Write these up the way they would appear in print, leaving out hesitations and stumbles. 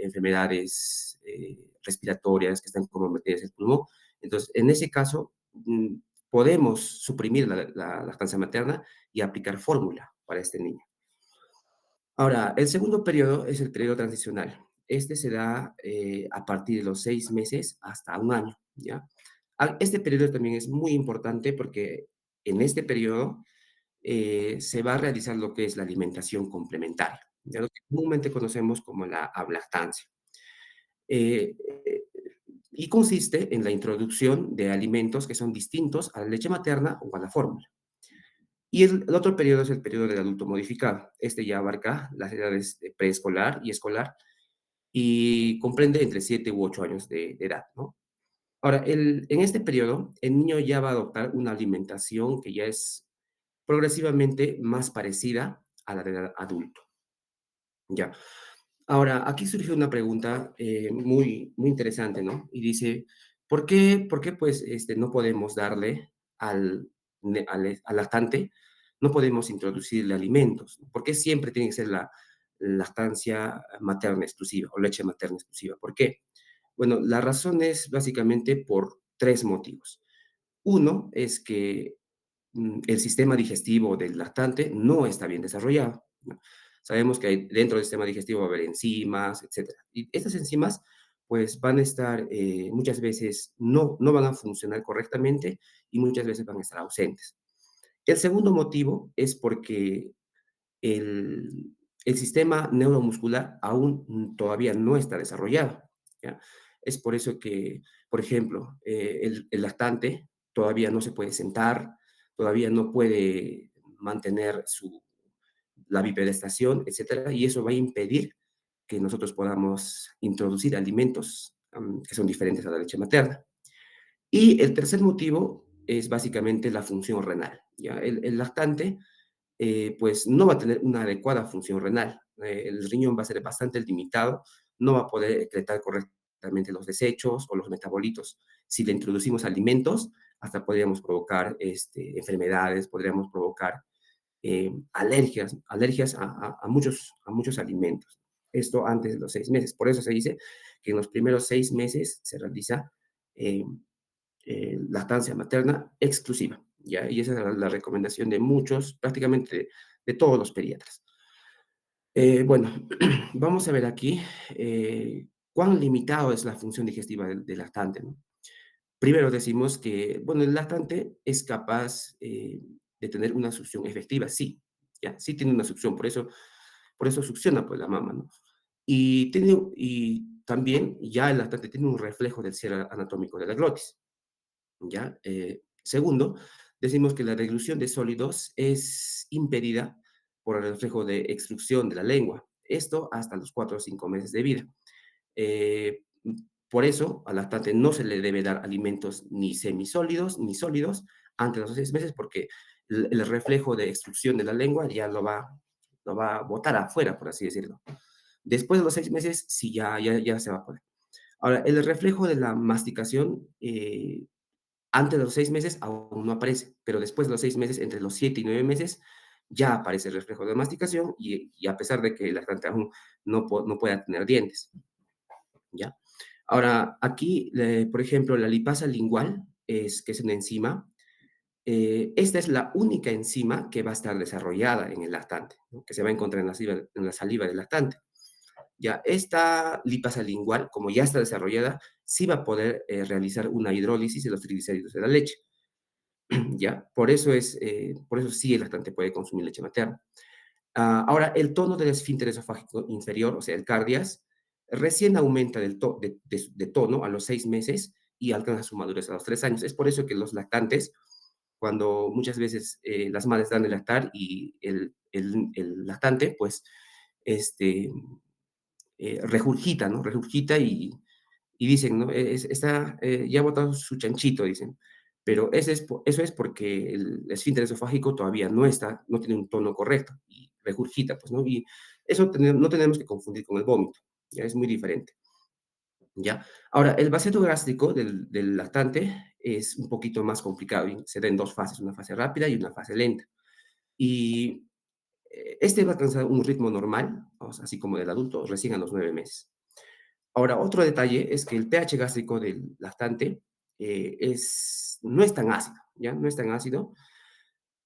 enfermedades respiratorias que están comprometidas el pulmón. Entonces, en ese caso, podemos suprimir la lactancia materna y aplicar fórmula para este niño. Ahora, el segundo periodo es el periodo transicional. Este se da a partir de los 6 meses hasta un año, ¿ya? Este periodo también es muy importante porque en este periodo se va a realizar lo que es la alimentación complementaria, ya lo que comúnmente conocemos como la ablactancia. Eh, eh, y consiste en la introducción de alimentos que son distintos a la leche materna o a la fórmula. Y el otro periodo es el periodo del adulto modificado. Este ya abarca las edades de preescolar y escolar y comprende entre 7 u 8 años de edad, ¿no? Ahora, en este periodo, el niño ya va a adoptar una alimentación que ya es progresivamente más parecida a la del adulto, ¿ya? Ahora, aquí surge una pregunta muy, muy interesante, ¿no? Y dice, ¿por qué pues, no podemos darle al lactante, no podemos introducirle alimentos? ¿Por qué siempre tiene que ser la lactancia materna exclusiva o leche materna exclusiva? ¿Por qué? Bueno, la razón es básicamente por tres motivos. Uno es que el sistema digestivo del lactante no está bien desarrollado, ¿no? Sabemos que dentro del sistema digestivo va a haber enzimas, etcétera. Y estas enzimas, pues, van a estar, muchas veces no van a funcionar correctamente y muchas veces van a estar ausentes. El segundo motivo es porque el, el sistema neuromuscular aún todavía no está desarrollado, ¿ya? Es por eso que, por ejemplo, el lactante todavía no se puede sentar, todavía no puede mantener la bipedestación, etcétera, y eso va a impedir que nosotros podamos introducir alimentos que son diferentes a la leche materna. Y el tercer motivo es básicamente la función renal, ¿ya? El lactante pues no va a tener una adecuada función renal. El riñón va a ser bastante limitado, no va a poder excretar correctamente los desechos o los metabolitos. Si le introducimos alimentos, hasta podríamos provocar enfermedades, podríamos provocar alergias a muchos alimentos. Esto antes de los 6 meses. Por eso se dice que en los primeros 6 meses se realiza eh, lactancia materna exclusiva, ¿ya? Y esa es la recomendación de muchos, prácticamente de todos los pediatras. Bueno, vamos a ver aquí cuán limitado es la función digestiva del lactante, ¿no? Primero decimos que, bueno, el lactante es capaz de tener una succión efectiva, sí, ya, sí tiene una succión, por eso succiona pues la mama, ¿no? Y también ya el lactante tiene un reflejo del cierre anatómico de la glotis. ¿Ya? Segundo, decimos que la deglución de sólidos es impedida por el reflejo de extrusión de la lengua. Esto hasta los 4 o 5 meses de vida. Eh, por eso, al lactante no se le debe dar alimentos ni semisólidos ni sólidos antes de los 6 meses porque el reflejo de extrusión de la lengua ya lo va a botar afuera, por así decirlo. Después de los 6 meses, sí, ya se va a poder. Ahora, el reflejo de la masticación antes de los 6 meses aún no aparece, pero después de los 6 meses, entre los 7 y 9 meses, ya aparece el reflejo de masticación y a pesar de que el lactante aún no pueda tener dientes, ¿ya? Ahora, aquí, por ejemplo, la lipasa lingual, que es una enzima, esta es la única enzima que va a estar desarrollada en el lactante, ¿no? Que se va a encontrar en la saliva del lactante. Ya, esta lipasa lingual, como ya está desarrollada, sí va a poder realizar una hidrólisis de los triglicéridos de la leche. ¿Ya? Por eso sí el lactante puede consumir leche materna. Ahora, el tono del esfínter esofágico inferior, o sea, el cardias, recién aumenta de tono a los 6 meses y alcanza su madurez a los 3 años. Es por eso que los lactantes, cuando muchas veces las madres dan de lactar y el lactante, pues, este, regurgita, ¿no? Regurgita y dicen, ¿no? Ya ha botado su chanchito, dicen. Pero eso es porque el esfínter esofágico todavía no tiene un tono correcto y regurgita, pues, ¿no? Y eso no tenemos que confundir con el vómito, ya es muy diferente, ¿ya? Ahora, el vaciado gástrico del lactante es un poquito más complicado y se da en dos fases, una fase rápida y una fase lenta. Y Este va a alcanzar un ritmo normal, o sea, así como del adulto, recién a los 9 meses. Ahora, otro detalle es que el pH gástrico del lactante no es tan ácido, ¿ya? No es tan ácido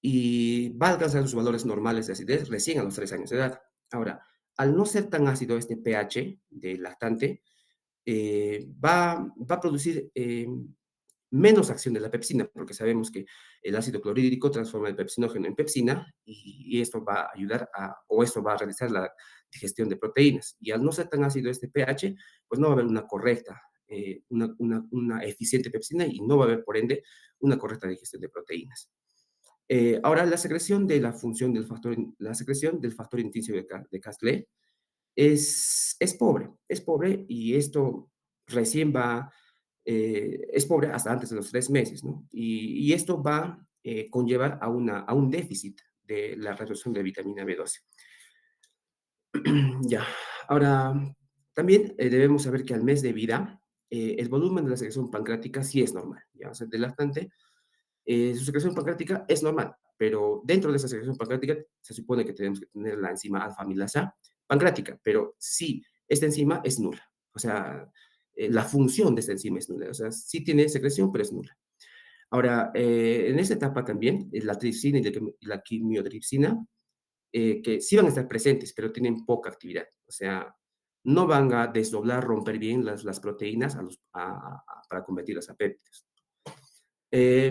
y va a alcanzar sus valores normales de acidez recién a los 3 años de edad. Ahora, al no ser tan ácido este pH del lactante, va a producir menos acción de la pepsina, porque sabemos que el ácido clorhídrico transforma el pepsinógeno en pepsina y esto va a ayudar o esto va a realizar la digestión de proteínas. Y al no ser tan ácido este pH, pues no va a haber una correcta, una eficiente pepsina y no va a haber, por ende, una correcta digestión de proteínas. Ahora, la secreción del factor intrínseco de Castlé es pobre y esto recién es pobre hasta antes de los 3 meses, ¿no? Y esto va a conllevar a un déficit de la reducción de vitamina B12. Ya, ahora, también debemos saber que al mes de vida, el volumen de la secreción pancreática sí es normal, ¿ya? O sea, del lactante su secreción pancreática es normal, pero dentro de esa secreción pancreática se supone que tenemos que tener la enzima alfa-amilasa pancreática, pero sí, esta enzima es nula. O sea, la función de esta enzima es nula. O sea, sí tiene secreción, pero es nula. Ahora, en esta etapa también, la tripsina y la quimiotripsina, que sí van a estar presentes, pero tienen poca actividad. O sea, no van a desdoblar, romper bien las proteínas para convertirlas a péptidos.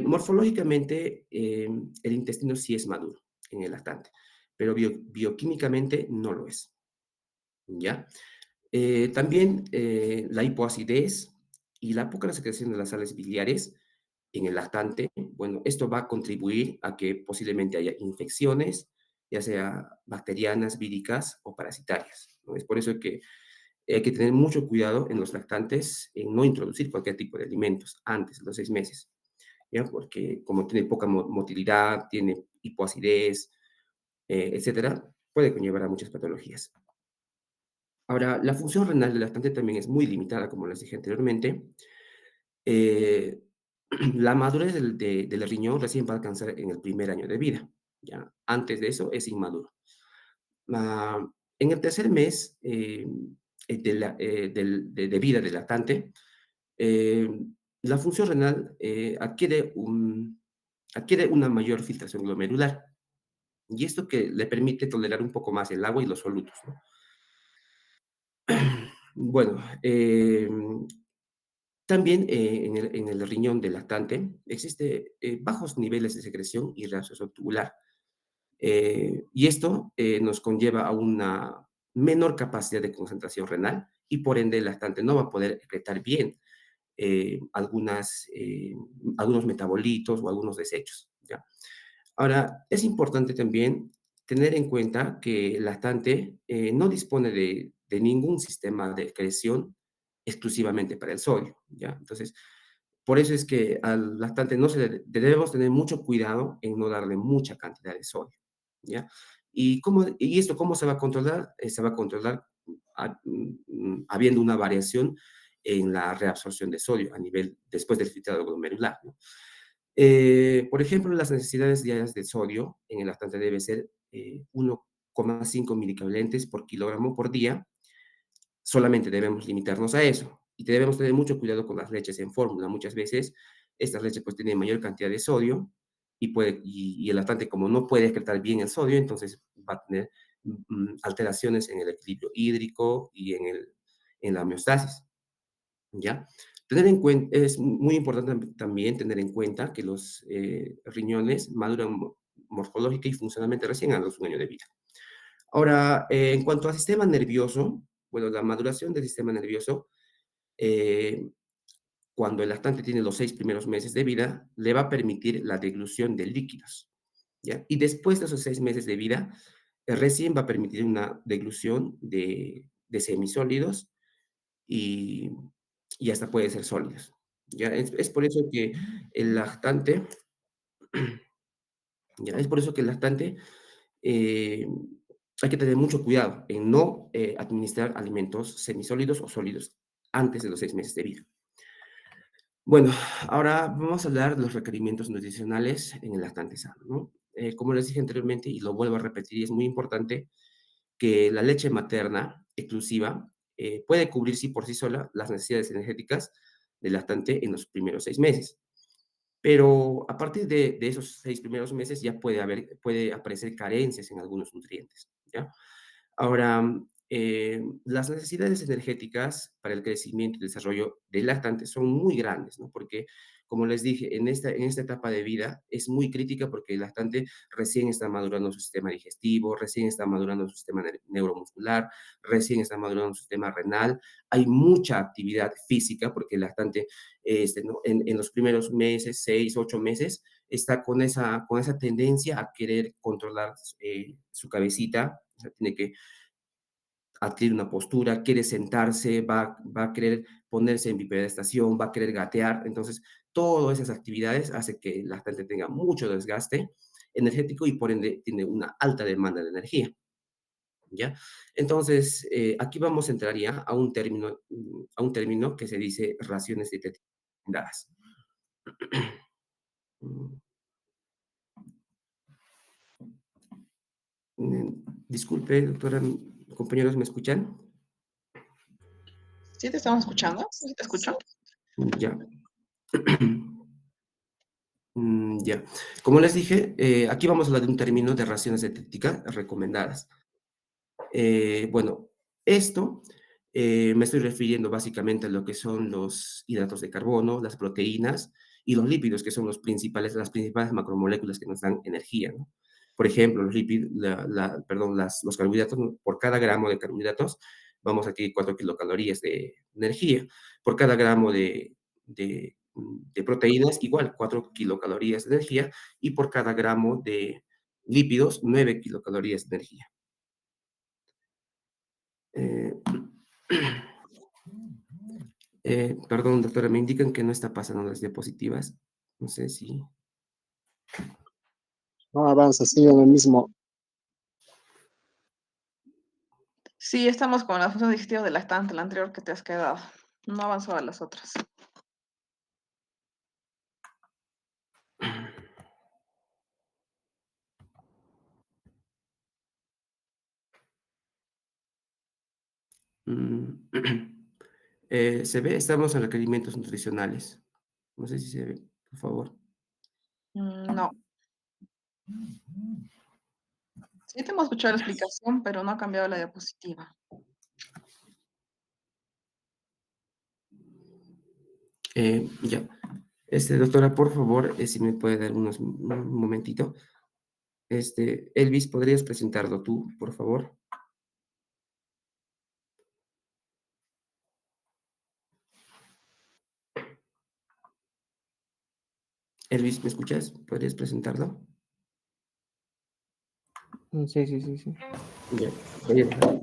Morfológicamente, el intestino sí es maduro en el lactante, pero bioquímicamente no lo es, ¿ya? También la hipoacidez y la poca secreción de las sales biliares en el lactante, bueno, esto va a contribuir a que posiblemente haya infecciones, ya sea bacterianas, víricas o parasitarias, ¿no? Es por eso que hay que tener mucho cuidado en los lactantes en no introducir cualquier tipo de alimentos antes de los 6 meses. ¿Ya? Porque como tiene poca motilidad, tiene hipoacidez, etcétera, puede conllevar a muchas patologías. Ahora, la función renal del lactante también es muy limitada, como les dije anteriormente. Eh, la madurez del riñón recién va a alcanzar en el primer año de vida. ¿Ya? Antes de eso es inmaduro. Ah, en el tercer mes de vida del lactante, eh, la función renal adquiere una mayor filtración glomerular, y esto que le permite tolerar un poco más el agua y los solutos, ¿no? Bueno, también en el riñón del lactante existe bajos niveles de secreción y reabsorción tubular, y esto nos conlleva a una menor capacidad de concentración renal y por ende el lactante no va a poder excretar bien eh, algunas, eh, algunos metabolitos o algunos desechos, ¿ya? Ahora, es importante también tener en cuenta que el lactante no dispone de ningún sistema de excreción exclusivamente para el sodio, ¿ya? Entonces, por eso es que al lactante no debemos tener mucho cuidado en no darle mucha cantidad de sodio, ¿ya? ¿Y esto cómo se va a controlar? Se va a controlar habiendo una variación en la reabsorción de sodio después del filtrado glomerular, ¿no? Por ejemplo, las necesidades diarias de sodio en el lactante debe ser 1,5 milicavalentes por kilogramo por día. Solamente debemos limitarnos a eso. Y debemos tener mucho cuidado con las leches en fórmula. Muchas veces estas leches pues tienen mayor cantidad de sodio y el lactante como no puede excretar bien el sodio, entonces va a tener alteraciones en el equilibrio hídrico y en la homeostasis. ¿Ya? Es muy importante también tener en cuenta que los riñones maduran morfológica y funcionalmente recién a los 1 año de vida. Ahora, en cuanto al sistema nervioso, bueno, la maduración del sistema nervioso, eh, cuando el lactante tiene los 6 primeros meses de vida, le va a permitir la deglución de líquidos, ¿ya? Y después de esos 6 meses de vida, recién va a permitir una deglución de semisólidos y, y hasta puede ser sólidos. ¿Ya? Es por eso que el lactante, ya, es por eso que el lactante eh, hay que tener mucho cuidado en no administrar alimentos semisólidos o sólidos antes de los 6 meses de vida. Bueno, ahora vamos a hablar de los requerimientos nutricionales en el lactante sano, ¿no? como les dije anteriormente, y lo vuelvo a repetir, y es muy importante, que la leche materna exclusiva puede cubrir sí por sí sola las necesidades energéticas del lactante en los primeros 6 meses. Pero a partir de esos 6 primeros meses ya puede aparecer carencias en algunos nutrientes, ¿ya? Ahora, las necesidades energéticas para el crecimiento y desarrollo del lactante son muy grandes, ¿no? Porque, como les dije, en esta etapa de vida es muy crítica porque el lactante recién está madurando su sistema digestivo, recién está madurando su sistema neuromuscular, recién está madurando su sistema renal. Hay mucha actividad física porque el lactante, ¿no? En los primeros meses, 6, 8 meses, está con esa tendencia a querer controlar su cabecita, o sea, tiene que adquirir una postura, quiere sentarse, va a querer ponerse en bipedestación, va a querer gatear. Entonces, todas esas actividades hacen que el lactante tenga mucho desgaste energético y por ende tiene una alta demanda de energía, ¿ya? Entonces, aquí vamos a entrar ya a un término que se dice raciones dietéticas recomendadas. Mm, Disculpe, doctora, compañeros, ¿me escuchan? ¿Sí te estamos escuchando? ¿Sí te escucho? Ya. Ya. Como les dije, aquí vamos a hablar de un término de raciones dietéticas recomendadas. Bueno, esto me estoy refiriendo básicamente a lo que son los hidratos de carbono, las proteínas y los lípidos, que son las principales macromoléculas que nos dan energía, ¿no? Por ejemplo, los lípidos, perdón, los carbohidratos, ¿no? Por cada gramo de carbohidratos vamos a adquirir 4 kilocalorías de energía. Por cada gramo de proteínas, igual, 4 kilocalorías de energía. Y por cada gramo de lípidos, 9 kilocalorías de energía. Eh, Perdón, doctora, me indican que no está pasando las diapositivas. No sé si. No avanza, sigue en el mismo. Sí, estamos con la función digestiva del lactante, la anterior que te has quedado. No avanzó a las otras. Mm, ¿Se ve? Estamos en requerimientos nutricionales. No sé si se ve, por favor. No. Sí te hemos escuchado la explicación, pero no ha cambiado la diapositiva. Ya. Doctora, por favor, si me puede dar un momentito. Elvis, ¿podrías presentarlo tú, por favor? Elvis, ¿me escuchas? ¿Podrías presentarlo? Sí, sí, sí, sí. Ya. Voy a dejar.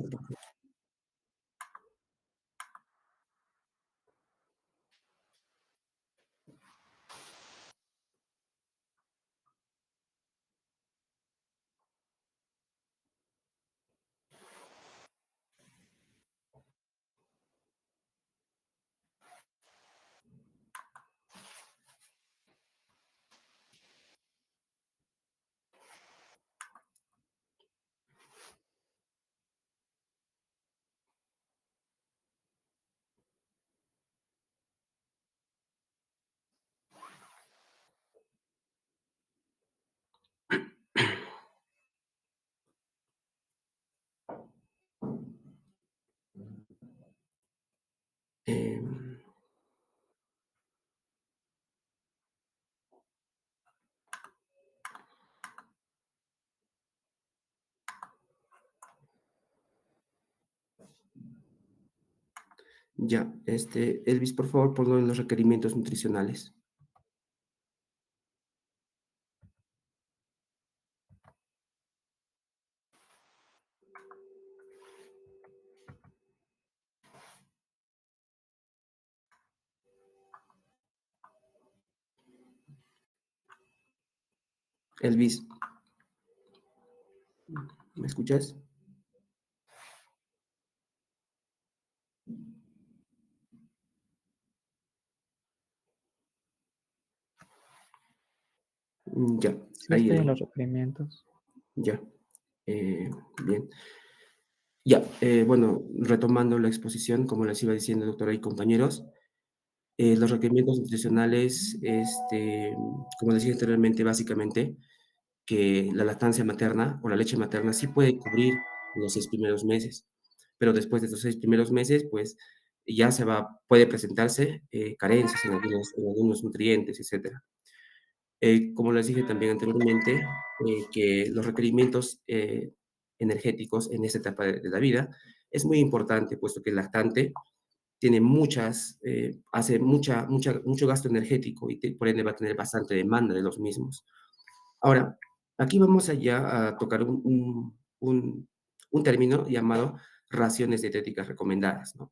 Em, ya. Elvis, por favor, ponlo en los requerimientos nutricionales. Elvis, ¿me escuchas? Ya, Sí, ahí, estoy en ahí, los requerimientos. ya. Eh, Bien. Ya, bueno, retomando la exposición, como les iba diciendo, doctora y compañeros, los requerimientos nutricionales, como les dije anteriormente, básicamente, que la lactancia materna o la leche materna sí puede cubrir los 6 primeros meses, pero después de esos 6 primeros meses, pues, ya puede presentarse, carencias en algunos nutrientes, etcétera. Como les dije también anteriormente, que los requerimientos, energéticos en esta etapa de la vida es muy importante, puesto que el lactante tiene hace mucho gasto energético y por ende va a tener bastante demanda de los mismos. Ahora, aquí vamos allá a tocar un término llamado raciones dietéticas recomendadas, ¿no?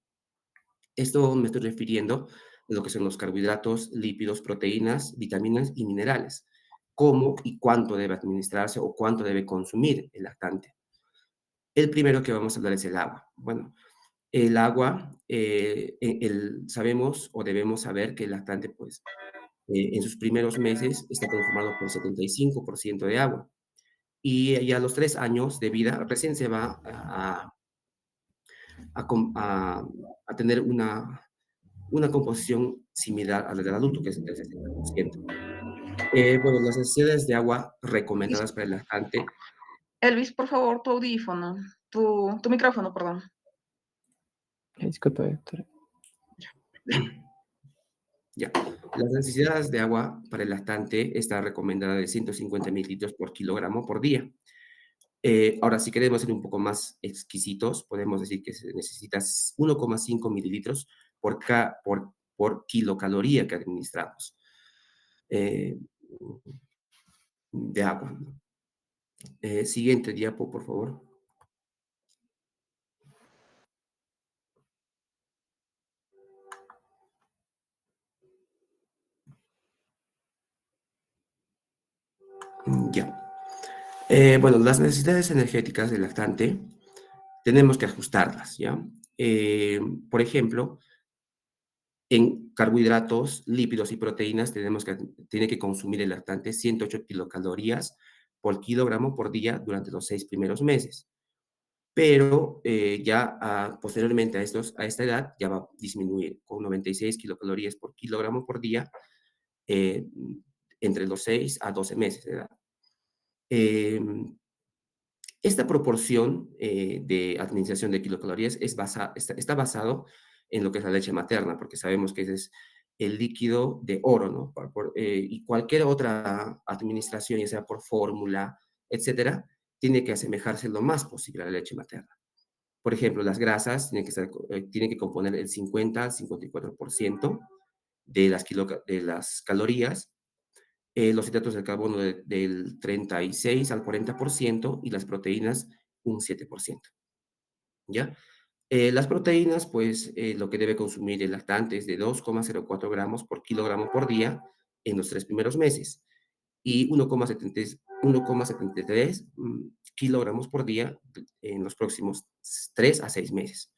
Esto me estoy refiriendo a lo que son los carbohidratos, lípidos, proteínas, vitaminas y minerales. Cómo y cuánto debe administrarse o cuánto debe consumir el lactante. El primero que vamos a hablar es el agua. Bueno, el agua, sabemos o debemos saber que el lactante, pues, en sus primeros meses está conformado por 75% de agua. Y ya a los 3 años de vida recién se va a, com- a- a tener una composición similar a la del adulto, que es el 60%. Bueno, las necesidades de agua Luis, recomendadas para el lactante, Elvis, por favor, tu audífono, tu micrófono, perdón. Disculpe, doctora. ya. Las necesidades de agua para el lactante está recomendada de 150 mililitros por kilogramo por día. Ahora, si queremos ser un poco más exquisitos, podemos decir que se necesita 1,5 mililitros por kilocaloría que administramos eh, de agua, ¿no? Siguiente diapo, por favor. Ya. Bueno, las necesidades energéticas del lactante tenemos que ajustarlas, ¿ya? Eh, por ejemplo, en carbohidratos, lípidos y proteínas tiene que consumir el lactante 108 kilocalorías por kilogramo por día durante los 6 primeros meses. Pero ya posteriormente a esta edad ya va a disminuir con 96 kilocalorías por kilogramo por día eh, entre los 6 a 12 meses de edad. Em, Esta proporción de administración de kilocalorías está basado en lo que es la leche materna, porque sabemos que ese es el líquido de oro, ¿no? Y cualquier otra administración, ya sea por fórmula, etcétera, tiene que asemejarse lo más posible a la leche materna. Por ejemplo, las grasas tienen que componer el 50 al 54% de las calorías, los hidratos de carbono del 36 al 40% y las proteínas un 7%, ¿ya? Las proteínas, pues lo que debe consumir el lactante es de 2,04 gramos por kilogramo por día en los 3 primeros meses y 1,73 kilogramos por día en los próximos 3 a 6 meses.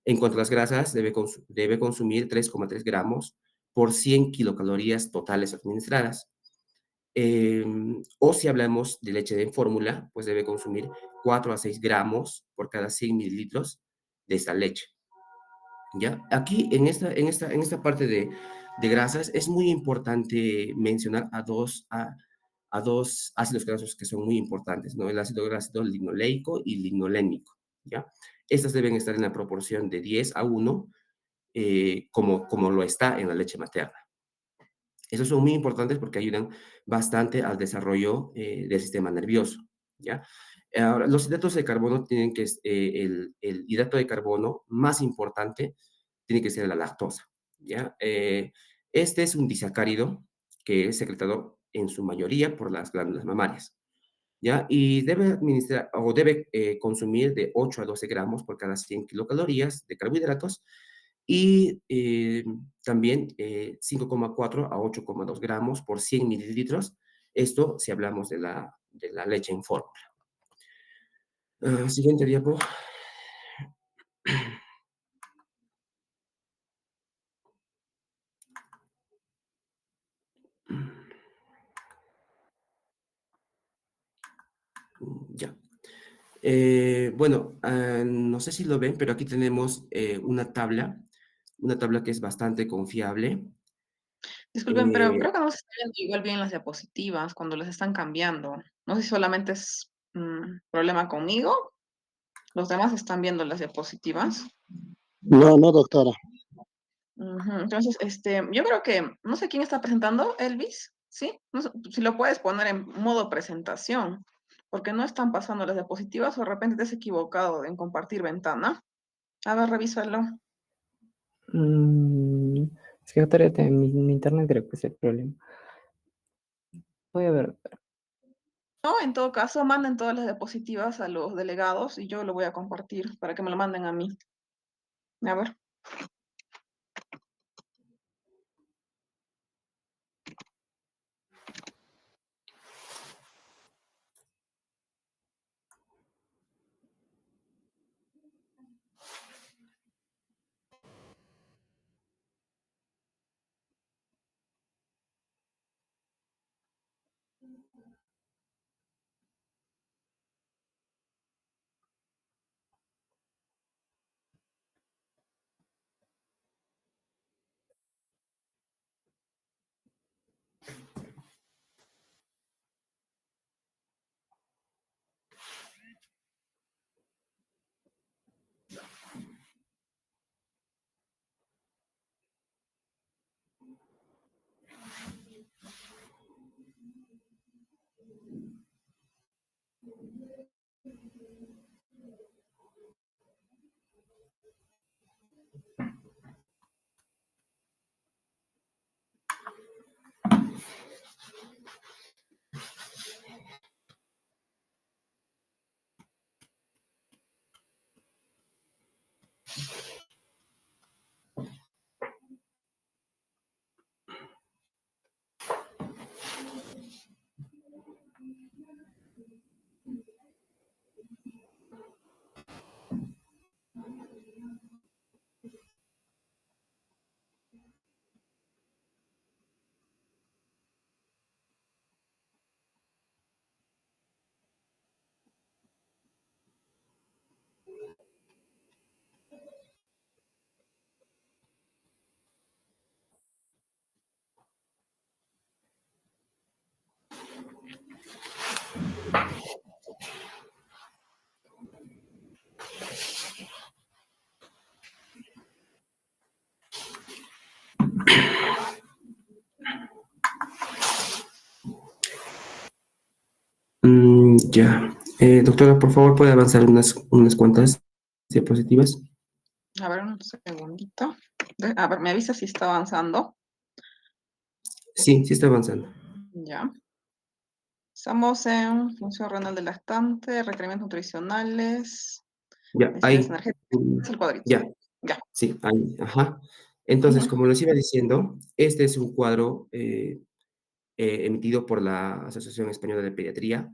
En cuanto a las grasas, debe consumir 3,3 gramos por 100 kilocalorías totales administradas. O si hablamos de leche en fórmula, pues debe consumir 4 a 6 gramos por cada 100 mililitros de esta leche, ¿ya? Aquí, en esta parte de grasas, es muy importante mencionar a dos ácidos grasos que son muy importantes, ¿no? El ácido linoleico y linolénico, ¿ya? Estas deben estar en la proporción de 10 a 1, como lo está en la leche materna. Esos son muy importantes porque ayudan bastante al desarrollo del sistema nervioso, ¿ya? Ahora, los hidratos de carbono el hidrato de carbono más importante tiene que ser la lactosa, ¿ya? Este es un disacárido que es secretado en su mayoría por las glándulas mamarias, ¿ya? Y debe consumir de 8 a 12 gramos por cada 100 kilocalorías de carbohidratos y también 5,4 a 8,2 gramos por 100 mililitros. Esto si hablamos de la leche en fórmula. Siguiente diapo. Bueno, no sé si lo ven, pero aquí tenemos una tabla que es bastante confiable. Disculpen, pero Eh, creo que no se está viendo igual bien las diapositivas cuando las están cambiando. No sé si solamente es problema conmigo. ¿Los demás están viendo las diapositivas? No, no, doctora. Ujú. Entonces, yo creo que, no sé quién está presentando, Elvis, ¿sí? No sé, si lo puedes poner en modo presentación, porque no están pasando las diapositivas o de repente te has equivocado en compartir ventana. A ver, revísalo. Mm, es que ahorita mi internet creo que es el problema. Voy a ver. No, en todo caso, manden todas las diapositivas a los delegados y yo lo voy a compartir para que me lo manden a mí. A ver. ya. Doctora, por favor, ¿puede avanzar unas cuantas diapositivas? A ver, un segundito. A ver, me avisa si está avanzando. Sí, sí está avanzando. Ya. Estamos en función renal del lactante, requerimientos nutricionales, Ya, necesidades ahí. energéticas, es el cuadrito. Ya, Ya. sí, ahí, ajá. Entonces, Ujú. como les iba diciendo, este es un cuadro emitido por la Asociación Española de Pediatría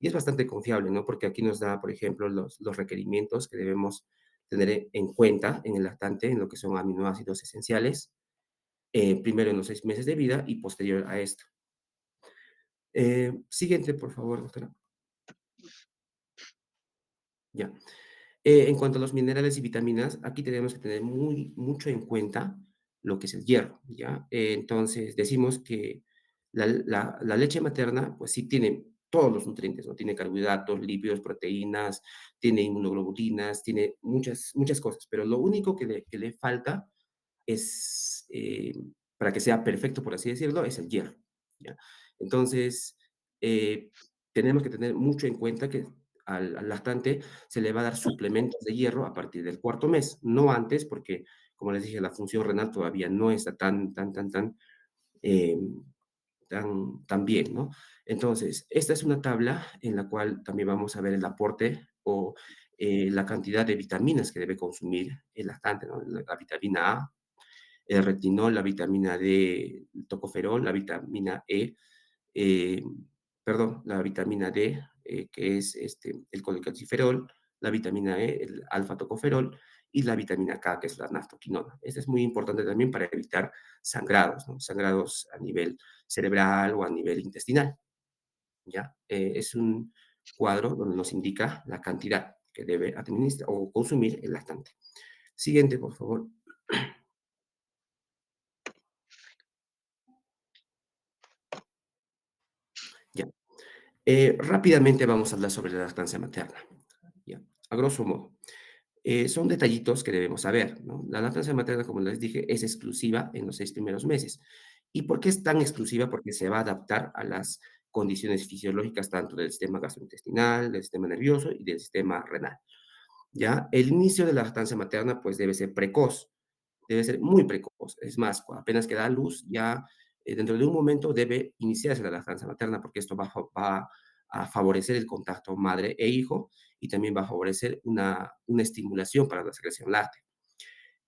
y es bastante confiable, ¿no? Porque aquí nos da, por ejemplo, los requerimientos que debemos tener en cuenta en el lactante, en lo que son aminoácidos esenciales, primero en los 6 meses de vida y posterior a esto. Siguiente, por favor, doctora. Ya. En cuanto a los minerales y vitaminas, aquí tenemos que tener mucho en cuenta lo que es el hierro, ¿ya? Entonces, decimos que la leche materna, pues sí tiene todos los nutrientes, ¿no? Tiene carbohidratos, lípidos, proteínas, tiene inmunoglobulinas, tiene muchas cosas, pero lo único que le falta es, para que sea perfecto, por así decirlo, es el hierro, ¿ya? Entonces, eh, tenemos que tener mucho en cuenta que al lactante se le va a dar suplementos de hierro a partir del cuarto mes, no antes, porque, como les dije, la función renal todavía no está eh, tan bien, ¿no? Entonces, esta es una tabla en la cual también vamos a ver el aporte o la cantidad de vitaminas que debe consumir el lactante, ¿no? La vitamina A, el retinol, la vitamina D, el tocoferol, la vitamina E, eh, perdón, la vitamina D, que es el colecalciferol, la vitamina E, el alfa-tocoferol, y la vitamina K, que es la naftoquinona. Esto es muy importante también para evitar sangrados, ¿no? Sangrados a nivel cerebral o a nivel intestinal, ¿ya? Es cuadro donde nos indica la cantidad que debe administrar o consumir el lactante. Siguiente, por favor. Ya. Rápidamente vamos a hablar sobre la lactancia materna. Ya. A grosso modo. Son detallitos que debemos saber, ¿no? La lactancia materna, como les dije, es exclusiva en los 6 primeros meses. ¿Y por qué es tan exclusiva? Porque se va a adaptar a las condiciones fisiológicas tanto del sistema gastrointestinal, del sistema nervioso y del sistema renal, ¿ya? El inicio de la lactancia materna, pues, debe ser precoz, debe ser muy precoz. Es más, apenas que da a luz, ya dentro de un momento debe iniciarse la lactancia materna, porque esto va a favorecer el contacto madre e hijo y también va a favorecer una estimulación para la secreción láctea.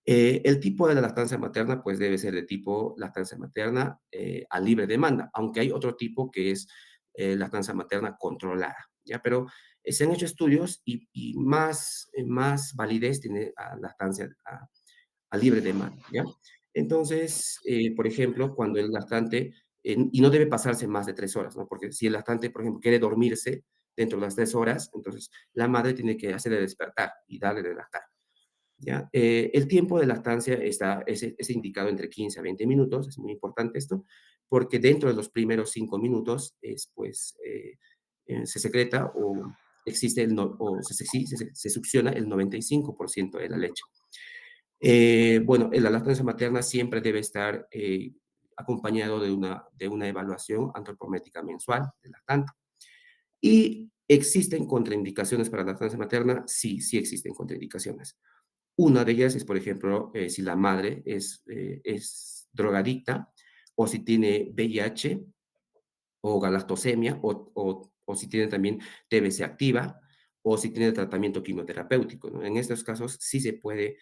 El tipo de la lactancia materna, pues debe ser de tipo lactancia materna a libre demanda, aunque hay otro tipo que es lactancia materna controlada, ¿ya? Pero se han hecho estudios y más validez tiene lactancia a libre demanda, ¿ya? Entonces, por ejemplo, cuando el lactante, y no debe pasarse más de 3 horas, ¿no? Porque si el lactante, por ejemplo, quiere dormirse dentro de las 3 horas, entonces la madre tiene que hacerle despertar y darle de lactar, ¿ya? El tiempo de lactancia es indicado entre 15 a 20 minutos, es muy importante esto, porque dentro de los primeros 5 minutos pues, se secreta o existe o sí, se succiona el 95% de la leche. Bueno, la lactancia materna siempre debe estar acompañado de una evaluación antropométrica mensual del lactante. ¿Y existen contraindicaciones para la lactancia materna? Sí, sí existen contraindicaciones. Una de ellas es, por ejemplo, si la madre es drogadicta o si tiene VIH o galactosemia, o si tiene también TBC activa, o si tiene tratamiento quimioterapéutico, ¿no? En estos casos sí se puede,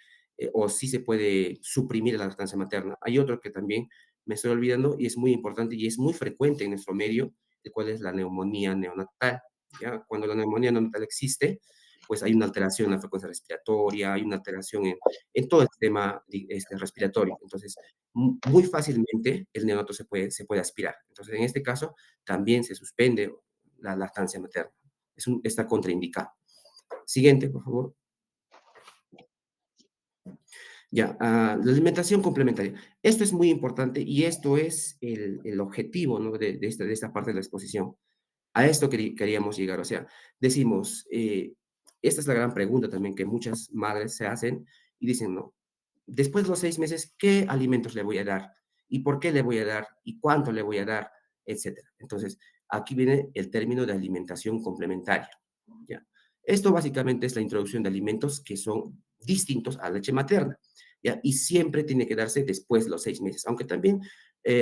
o sí se puede suprimir la lactancia materna. Hay otro que también me estoy olvidando y es muy importante y es muy frecuente en nuestro medio, el cual es la neumonía neonatal, ¿ya? Cuando la neumonía neonatal existe, pues hay una alteración en la frecuencia respiratoria, hay una alteración en todo el sistema respiratorio. Entonces, muy fácilmente el neonato se puede aspirar. Entonces, en este caso, también se suspende la lactancia materna. Está contraindicado. Siguiente, por favor. Ya, la alimentación complementaria. Esto es muy importante y esto es el objetivo, ¿no? de esta parte de la exposición. A esto queríamos llegar. O sea, decimos, esta es la gran pregunta también que muchas madres se hacen y dicen, no, después de los 6 meses, ¿qué alimentos le voy a dar? ¿Y por qué le voy a dar? ¿Y cuánto le voy a dar? Etcétera. Entonces, aquí viene el término de alimentación complementaria, ¿ya? Esto básicamente es la introducción de alimentos que son distintos a la leche materna, ¿ya? Y siempre tiene que darse después de los 6 meses, aunque también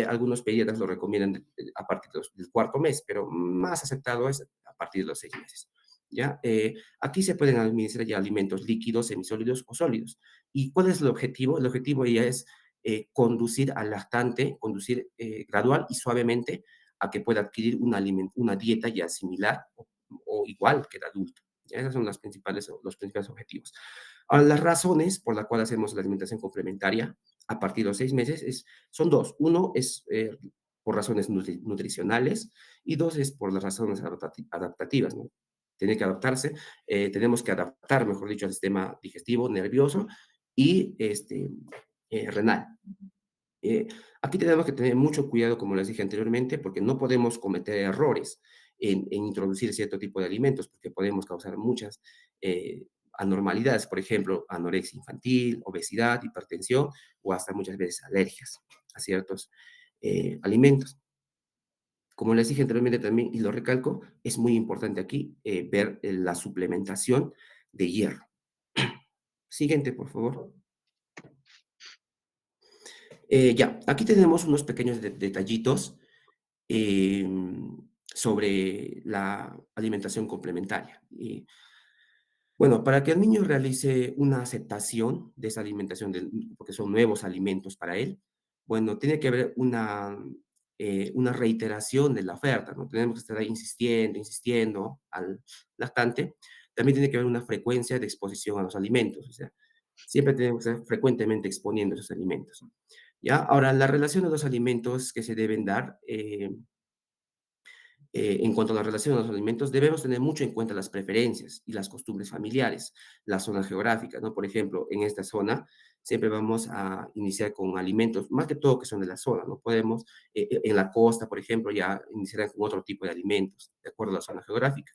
algunos pediatras lo recomiendan a partir del cuarto mes, pero más aceptado es a partir de los 6 meses, ¿ya? Aquí se pueden administrar ya alimentos líquidos, semisólidos o sólidos. ¿Y cuál es el objetivo? El objetivo ya es conducir al lactante, conducir gradual y suavemente a que pueda adquirir una dieta ya similar o igual que el adulto. ¿Ya? Esos son los principales objetivos. Ahora, las razones por las cuales hacemos la alimentación complementaria a partir de los 6 meses son dos. Uno es por razones nutricionales y dos es por las razones adaptativas, ¿no? Tiene que adaptarse, tenemos que adaptar, mejor dicho, al sistema digestivo, nervioso y renal. Eh, Aquí tenemos que tener mucho cuidado, como les dije anteriormente, porque no podemos cometer errores en introducir cierto tipo de alimentos, porque podemos causar muchas anormalidades, por ejemplo, anorexia infantil, obesidad, hipertensión o hasta muchas veces alergias a ciertos alimentos. Como les dije anteriormente también, y lo recalco, es muy importante aquí ver la suplementación de hierro. Siguiente, por favor. Ya, aquí tenemos unos pequeños detallitos sobre la alimentación complementaria. Y, bueno, para que el niño realice una aceptación de esa alimentación, porque son nuevos alimentos para él, bueno, tiene que haber una reiteración de la oferta, ¿no? Tenemos que estar ahí insistiendo, insistiendo al lactante. También tiene que haber una frecuencia de exposición a los alimentos, o sea, siempre tenemos que estar frecuentemente exponiendo esos alimentos. ¿Ya? Ahora, la relación de los alimentos que se deben dar En cuanto a la relación a los alimentos, debemos tener mucho en cuenta las preferencias y las costumbres familiares, la zona geográfica, ¿no? Por ejemplo, en esta zona siempre vamos a iniciar con alimentos, más que todo que son de la zona, ¿no? Podemos, en la costa, por ejemplo, ya iniciar con otro tipo de alimentos, de acuerdo a la zona geográfica,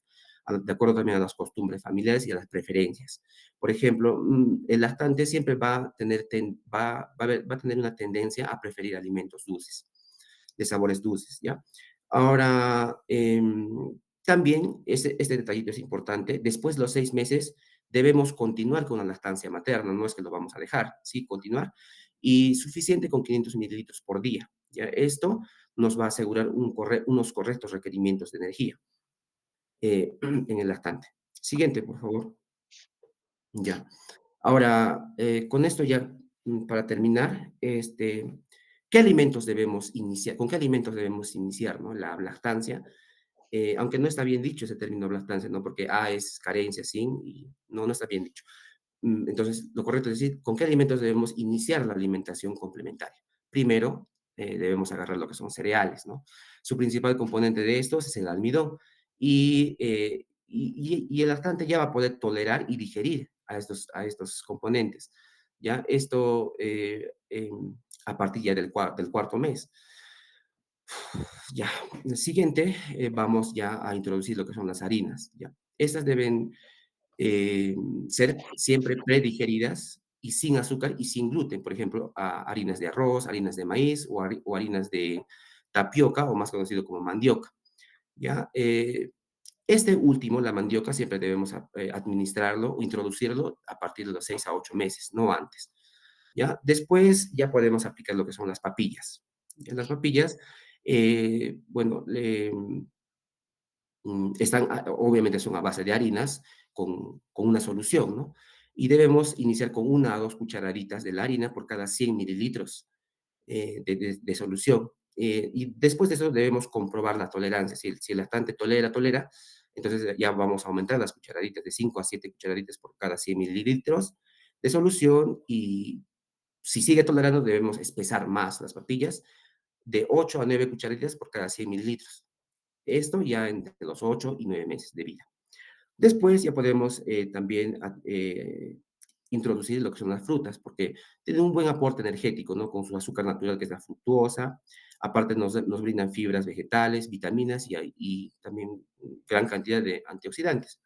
de acuerdo también a las costumbres familiares y a las preferencias. Por ejemplo, el lactante siempre va a tener, va a tener una tendencia a preferir alimentos dulces, de sabores dulces, ¿ya? Ahora, también este detallito es importante. Después de los 6 meses debemos continuar con la lactancia materna, no es que lo vamos a dejar, sí, continuar. Y suficiente con 500 mililitros por día. ¿Ya? Esto nos va a asegurar unos correctos requerimientos de energía en el lactante. Siguiente, por favor. Ya. Ahora, con esto ya, para terminar, ¿qué alimentos debemos iniciar? ¿Con qué alimentos debemos iniciar, no? La lactancia, aunque no está bien dicho ese término lactancia, ¿no? Porque A es carencia, sin, y no, no está bien dicho. Entonces, lo correcto es decir, ¿con qué alimentos debemos iniciar la alimentación complementaria? Primero, debemos agarrar lo que son cereales, ¿no? Su principal componente de estos es el almidón y el lactante ya va a poder tolerar y digerir a estos componentes, ¿ya? Esto a partir ya del cuarto mes. Ya, el siguiente, vamos ya a introducir lo que son las harinas, ¿ya? Estas deben eh, ser siempre predigeridas y sin azúcar y sin gluten, por ejemplo, harinas de arroz, harinas de maíz o harinas de tapioca o más conocido como mandioca, ¿ya? Este último, la mandioca, siempre debemos administrarlo o introducirlo a partir de los 6 a 8 meses, no antes, ¿ya? Después ya podemos aplicar lo que son las papillas. ¿Ya? Las papillas, bueno, obviamente son a base de harinas con una solución, ¿no? Y debemos iniciar con 1 a 2 cucharaditas de la harina por cada 100 mililitros de solución. Y después de eso debemos comprobar la tolerancia. Si el lactante tolera, entonces ya vamos a aumentar las cucharaditas de 5 a 7 cucharaditas por cada 100 mililitros de solución. Y si sigue tolerando, debemos espesar más las papillas de 8 a 9 cucharaditas por cada 100 mililitros. Esto ya entre los 8 y 9 meses de vida. Después ya podemos también introducir lo que son las frutas, porque tienen un buen aporte energético, ¿no? Con su azúcar natural, que es la fructuosa. Aparte nos brindan fibras vegetales, vitaminas y también gran cantidad de antioxidantes,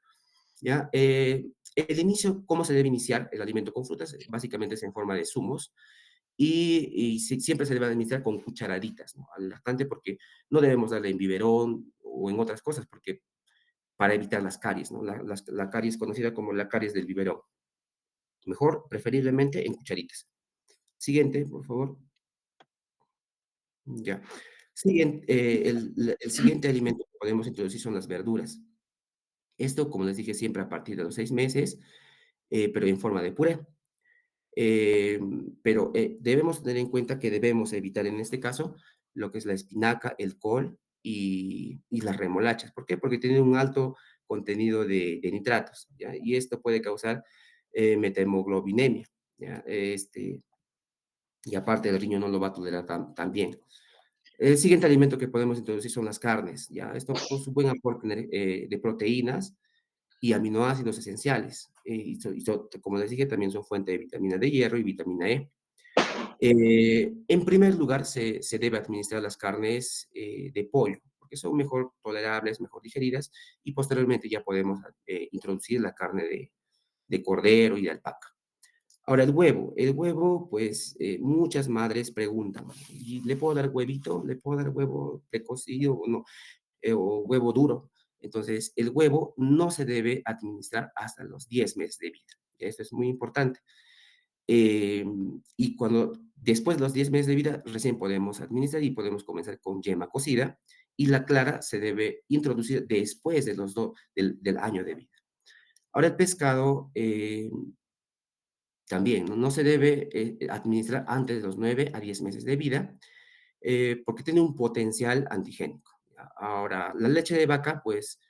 ¿ya? El inicio, ¿cómo se debe iniciar el alimento con frutas? Básicamente es en forma de zumos y siempre se debe administrar con cucharaditas, ¿no? Al lactante, porque no debemos darle en biberón o en otras cosas, porque para evitar las caries, ¿no? La caries conocida como la caries del biberón. Mejor, preferiblemente en cucharitas. Siguiente, por favor. Ya. El siguiente alimento que podemos introducir son las verduras. Esto, como les dije, siempre a partir de los 6 meses, pero en forma de puré. Pero debemos tener en cuenta que debemos evitar en este caso lo que es la espinaca, el col y las remolachas. ¿Por qué? Porque tienen un alto contenido de nitratos, ¿ya? Y esto puede causar methemoglobinemia, ¿ya? Y aparte el riñón no lo va a tolerar tan bien. El siguiente alimento que podemos introducir son las carnes, ¿ya? Esto con su buen aporte de proteínas y aminoácidos esenciales. Como les dije, también son fuente de vitamina D, hierro y vitamina E. En primer lugar, se debe administrar las carnes de pollo, porque son mejor tolerables, mejor digeridas, y posteriormente ya podemos introducir la carne de cordero y de alpaca. Ahora, el huevo, pues muchas madres preguntan, ¿y le puedo dar huevito? ¿Le puedo dar huevo precocido o no? O huevo duro. Entonces, el huevo no se debe administrar hasta los 10 meses de vida. Esto es muy importante. Y después de los 10 meses de vida, recién podemos administrar y podemos comenzar con yema cocida. Y la clara se debe introducir después del año de vida. Ahora, el pescado también no se debe administrar antes de los 9 a 10 meses de vida porque tiene un potencial antigénico. ¿Ya? Ahora, la leche de vaca, pues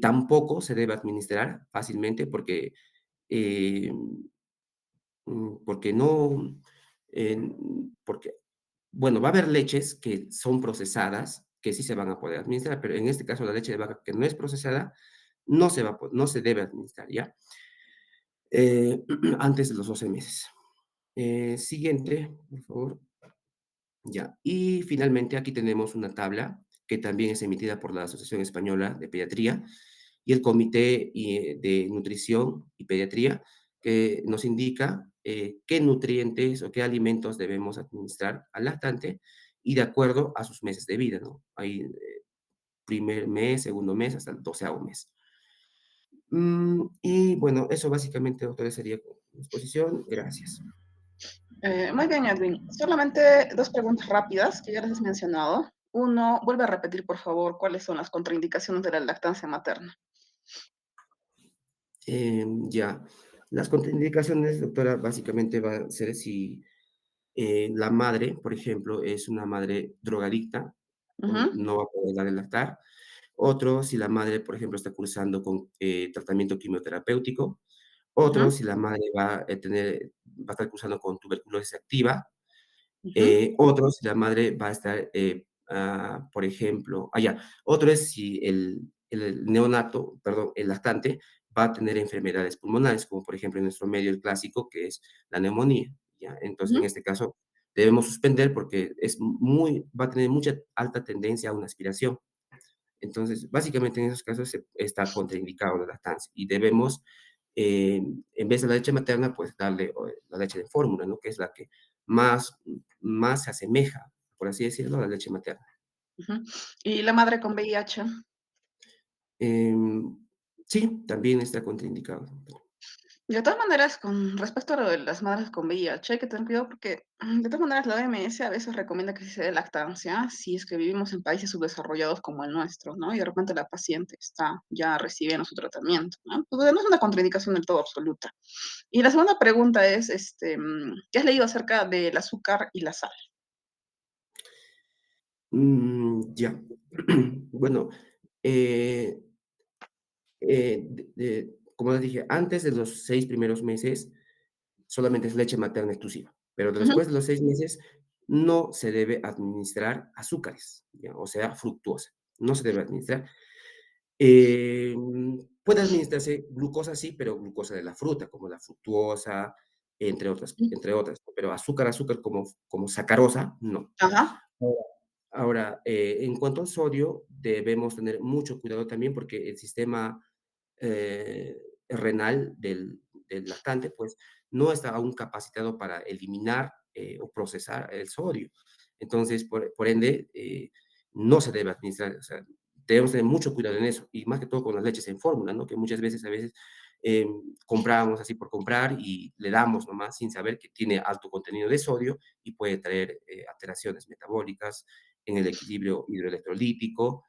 tampoco se debe administrar fácilmente eh, porque no, porque, bueno, va a haber leches que son procesadas, que sí se van a poder administrar, pero en este caso la leche de vaca que no es procesada no se debe administrar, ¿ya? Antes de los 12 meses. Siguiente, por favor. Ya. Y finalmente aquí tenemos una tabla que también es emitida por la Asociación Española de Pediatría y el Comité de Nutrición y Pediatría, que nos indica qué nutrientes o qué alimentos debemos administrar al lactante y de acuerdo a sus meses de vida, ¿no? Hay primer mes, segundo mes, hasta el 12º mes. Y bueno, eso básicamente, doctora, sería mi exposición. Gracias. Muy bien, Edwin. Solamente dos preguntas rápidas que ya les has mencionado. Uno, vuelve a repetir, por favor, cuáles son las contraindicaciones de la lactancia materna. Ya. Las contraindicaciones, doctora, básicamente va a ser si la madre, por ejemplo, es una madre drogadicta, Ujú, no va a poder dar el lactar. Otro, si la madre, por ejemplo, está cursando con tratamiento quimioterapéutico. Otro, ujú, si la madre va a estar cursando con tuberculosis activa. ujú, Otro, si la madre va a estar, por ejemplo, ya, otro es si el neonato, perdón, el lactante va a tener enfermedades pulmonares, como por ejemplo en nuestro medio el clásico, que es la neumonía, ¿ya? Entonces, en ujú. este caso, debemos suspender porque va a tener mucha alta tendencia a una aspiración. Entonces, básicamente en esos casos está contraindicado la lactancia y debemos, en vez de la leche materna, pues darle la leche de fórmula, ¿no? Que es la que más, más se asemeja, por así decirlo, a la leche materna. Ujú. ¿Y la madre con VIH? Em, sí, también está contraindicado. De todas maneras, con respecto a lo de las madres con VIH, hay que tener cuidado porque, de todas maneras, la OMS a veces recomienda que se dé lactancia si es que vivimos en países subdesarrollados como el nuestro, ¿no? Y de repente la paciente está ya recibiendo su tratamiento, ¿no? Pues no es una contraindicación del todo absoluta. Y la segunda pregunta es, ¿qué has leído acerca del azúcar y la sal? Ya. Bueno, eh, como les dije, antes de los 6 primeros meses, solamente es leche materna exclusiva, pero Ujú, después de los 6 meses no se debe administrar azúcares, ¿ya? O sea, fructuosa, no se debe administrar. Puede administrarse glucosa, sí, pero glucosa de la fruta, como la fructuosa, ujú. entre otras, pero azúcar como sacarosa, no. Ajá. Ahora, en cuanto al sodio, debemos tener mucho cuidado también porque el sistema eh, renal del lactante, pues no está aún capacitado para eliminar o procesar el sodio. Entonces, por ende, no se debe administrar, o sea, debemos tener mucho cuidado en eso, y más que todo con las leches en fórmula, ¿no? Que muchas veces, compramos así por comprar y le damos nomás sin saber que tiene alto contenido de sodio y puede traer alteraciones metabólicas en el equilibrio hidroelectrolítico,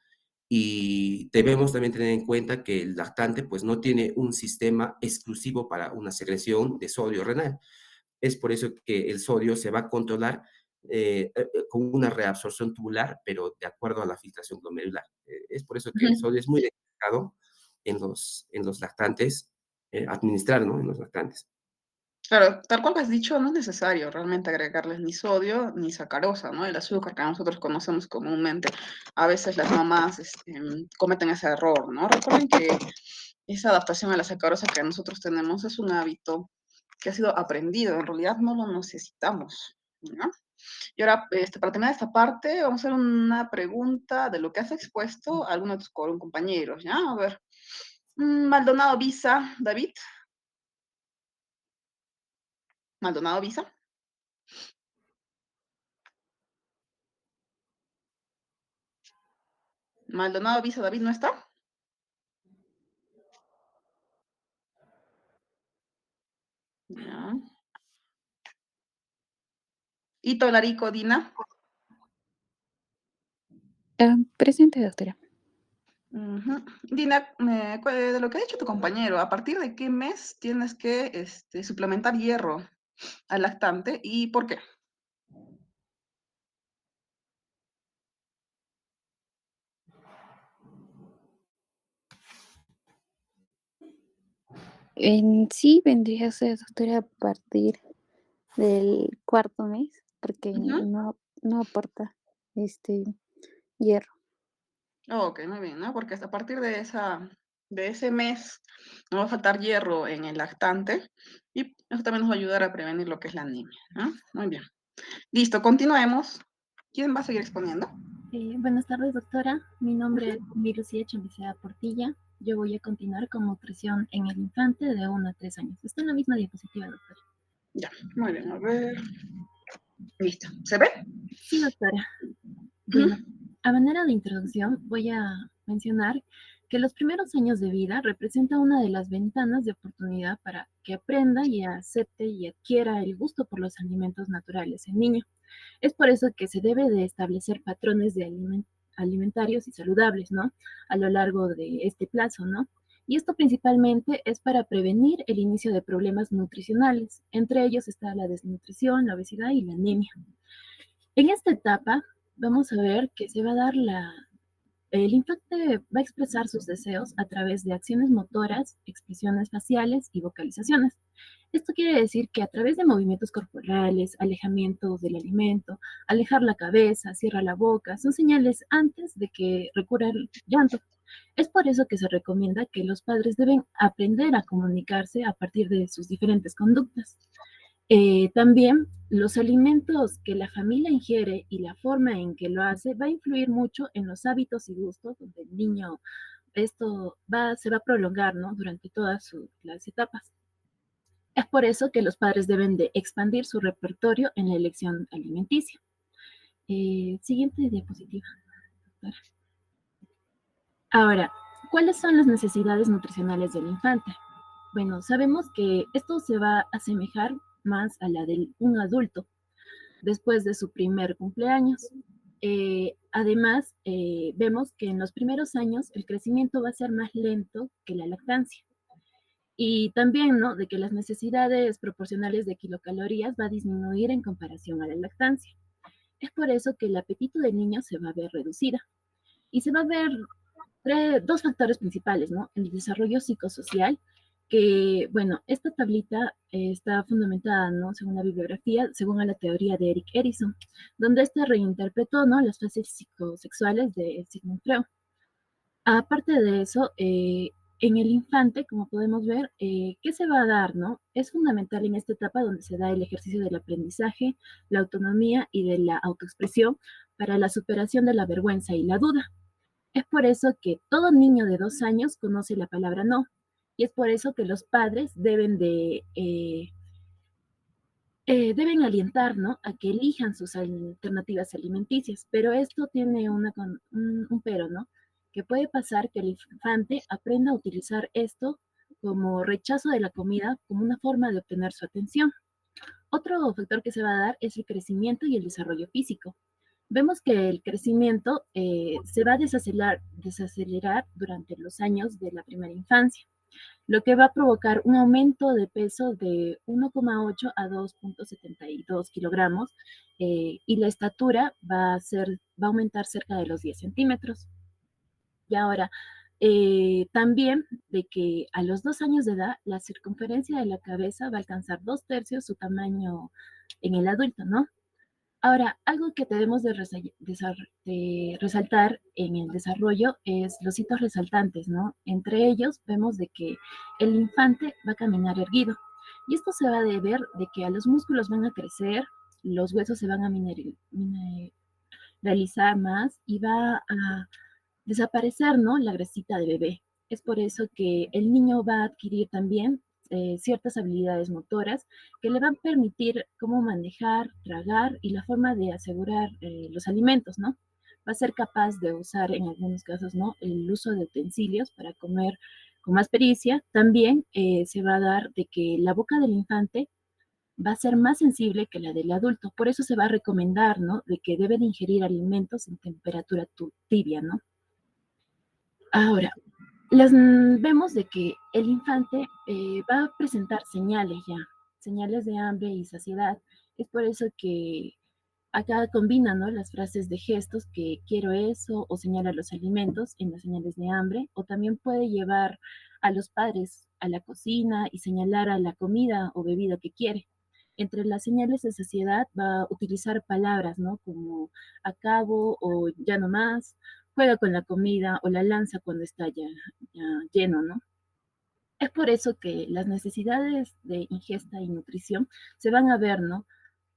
y debemos también tener en cuenta que el lactante pues no tiene un sistema exclusivo para una secreción de sodio renal. Es por eso que el sodio se va a controlar con una reabsorción tubular, pero de acuerdo a la filtración glomerular. Es por eso que el Ujú. sodio es muy delicado en los lactantes, administrar, ¿no? En los lactantes. Claro, tal cual has dicho, no es necesario realmente agregarles ni sodio ni sacarosa, ¿no? El azúcar que nosotros conocemos comúnmente. A veces las mamás cometen ese error, ¿no? Recuerden que esa adaptación a la sacarosa que nosotros tenemos es un hábito que ha sido aprendido, en realidad no lo necesitamos, ¿no? Y ahora, para terminar esta parte, vamos a hacer una pregunta de lo que has expuesto a algunos de tus compañeros, ¿ya? A ver, Maldonado Visa, David, Maldonado Visa. Maldonado Visa, David no está. Ya. Ito Larico Dina. Presente, doctora. Ujú. Dina, de lo que ha dicho tu compañero, ¿a partir de qué mes tienes que suplementar hierro al lactante y por qué? En sí vendría a ser, doctora, a partir del cuarto mes, porque Ujú. no aporta este hierro. Ok, muy bien, ¿no? Porque hasta a partir de ese mes no va a faltar hierro en el lactante y eso también nos va a ayudar a prevenir lo que es la anemia, ¿no? Muy bien. Listo, continuemos. ¿Quién va a seguir exponiendo? Buenas tardes, doctora. Mi nombre es Ujú. Lucía Chambicea Portilla. Yo voy a continuar con nutrición en el infante de 1 a 3 años. Está en la misma diapositiva, doctora. Ya, muy bien, a ver. Listo. ¿Se ve? Sí, doctora. Ujú. Bueno, a manera de introducción, voy a mencionar que los primeros años de vida representan una de las ventanas de oportunidad para que aprenda y acepte y adquiera el gusto por los alimentos naturales en niño. Es por eso que se debe de establecer patrones de alimentarios y saludables, ¿no? A lo largo de este plazo, ¿no? Y esto principalmente es para prevenir el inicio de problemas nutricionales. Entre ellos está la desnutrición, la obesidad y la anemia. En esta etapa vamos a ver que se va a dar el infante va a expresar sus deseos a través de acciones motoras, expresiones faciales y vocalizaciones. Esto quiere decir que a través de movimientos corporales, alejamientos del alimento, alejar la cabeza, cierra la boca, son señales antes de que recurra al llanto. Es por eso que se recomienda que los padres deben aprender a comunicarse a partir de sus diferentes conductas. También los alimentos que la familia ingiere y la forma en que lo hace va a influir mucho en los hábitos y gustos donde el niño se va a prolongar, ¿no? Durante todas las etapas. Es por eso que los padres deben de expandir su repertorio en la elección alimenticia. Siguiente diapositiva. Ahora, ¿cuáles son las necesidades nutricionales del infante? Bueno, sabemos que esto se va a asemejar más a la de un adulto después de su primer cumpleaños. Además, vemos que en los primeros años el crecimiento va a ser más lento que la lactancia. Y también, ¿no? De que las necesidades proporcionales de kilocalorías va a disminuir en comparación a la lactancia. Es por eso que el apetito del niño se va a ver reducida. Y se va a ver dos factores principales, ¿no? El desarrollo psicosocial, que, bueno, esta tablita está fundamentada, ¿no? Según la bibliografía, según a la teoría de Erik Erikson, donde este reinterpretó, ¿no? Las fases psicosexuales de Sigmund Freud. Aparte de eso, en el infante, como podemos ver, ¿qué se va a dar, no? Es fundamental en esta etapa donde se da el ejercicio del aprendizaje, la autonomía y de la autoexpresión para la superación de la vergüenza y la duda. Es por eso que todo niño de 2 años conoce la palabra no. Y es por eso que los padres deben alientar, ¿no? A que elijan sus alternativas alimenticias. Pero esto tiene un pero, ¿no? Que puede pasar que el infante aprenda a utilizar esto como rechazo de la comida como una forma de obtener su atención. Otro factor que se va a dar es el crecimiento y el desarrollo físico. Vemos que el crecimiento se va a desacelerar durante los años de la primera infancia, lo que va a provocar un aumento de peso de 1,8 a 2,72 kilogramos y la estatura va a aumentar cerca de los 10 centímetros. Y ahora, también de que a los 2 años de edad, la circunferencia de la cabeza va a alcanzar 2/3 su tamaño en el adulto, ¿no? Ahora, algo que debemos de resaltar en el desarrollo es los hitos resaltantes, ¿no? Entre ellos vemos de que el infante va a caminar erguido. Y esto se va a deber de que a los músculos van a crecer, los huesos se van a mineralizar más y va a desaparecer, ¿no? La grasita de bebé. Es por eso que el niño va a adquirir también ciertas habilidades motoras que le van a permitir cómo manejar, tragar y la forma de asegurar los alimentos, ¿no? Va a ser capaz de usar en algunos casos, ¿no? El uso de utensilios para comer con más pericia. También se va a dar de que la boca del infante va a ser más sensible que la del adulto. Por eso se va a recomendar, ¿no? De que debe de ingerir alimentos en temperatura tibia, ¿no? Ahora, vemos de que el infante va a presentar señales ya, señales de hambre y saciedad. Es por eso que acá combina, ¿no? Las frases de gestos que quiero eso o señala los alimentos en las señales de hambre, o también puede llevar a los padres a la cocina y señalar a la comida o bebida que quiere. Entre las señales de saciedad va a utilizar palabras, ¿no? Como acabo o ya no más. juega con la comida o la lanza cuando está ya lleno, ¿no? Es por eso que las necesidades de ingesta y nutrición se van a ver, ¿no?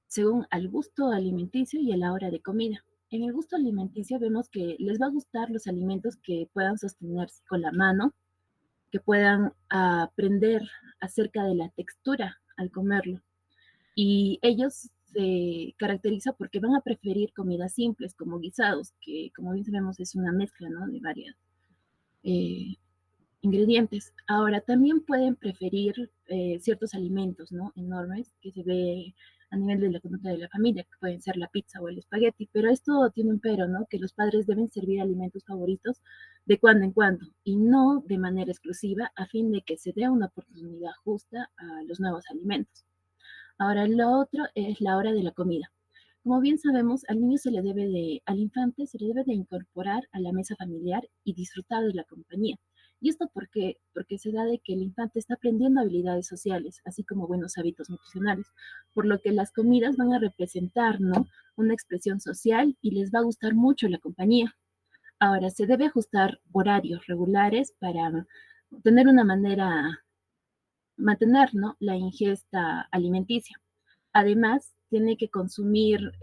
Según al gusto alimenticio y a la hora de comida. En el gusto alimenticio vemos que les va a gustar los alimentos que puedan sostenerse con la mano, que puedan aprender acerca de la textura al comerlo. Y ellos se caracterizan porque van a preferir comidas simples como guisados, que como bien sabemos es una mezcla, ¿no? De varias eh, ingredientes. Ahora, también pueden preferir ciertos alimentos, ¿no? Enormes, que se ve a nivel de la conducta de la familia, que pueden ser la pizza o el espagueti, pero esto tiene un pero, ¿no? Que los padres deben servir alimentos favoritos de cuando en cuando y no de manera exclusiva a fin de que se dé una oportunidad justa a los nuevos alimentos. Ahora, lo otro es la hora de la comida. Como bien sabemos, al infante se le debe de incorporar a la mesa familiar y disfrutar de la compañía. ¿Y esto por qué? Porque se da de que el infante está aprendiendo habilidades sociales, así como buenos hábitos nutricionales, por lo que las comidas van a representar, ¿no? Una expresión social y les va a gustar mucho la compañía. Ahora, se debe ajustar horarios regulares para tener una manera, mantener, ¿no? La ingesta alimenticia. Además, tiene que consumir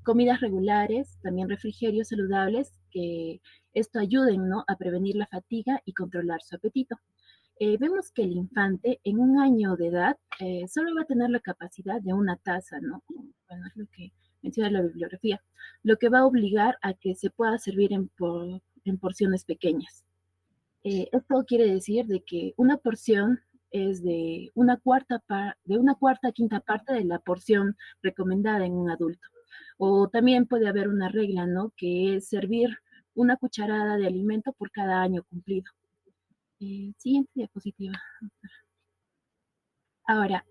comidas regulares, también refrigerios saludables, que esto ayuden, ¿no? A prevenir la fatiga y controlar su apetito. Vemos que el infante en un año de edad solo va a tener la capacidad de una taza, ¿no? Bueno, es lo que menciona la bibliografía, lo que va a obligar a que se pueda servir en porciones pequeñas. Esto quiere decir de que una porción es de una cuarta a quinta parte de la porción recomendada en un adulto. O también puede haber una regla, ¿no? Que es servir una cucharada de alimento por cada año cumplido. Siguiente diapositiva. Ahora,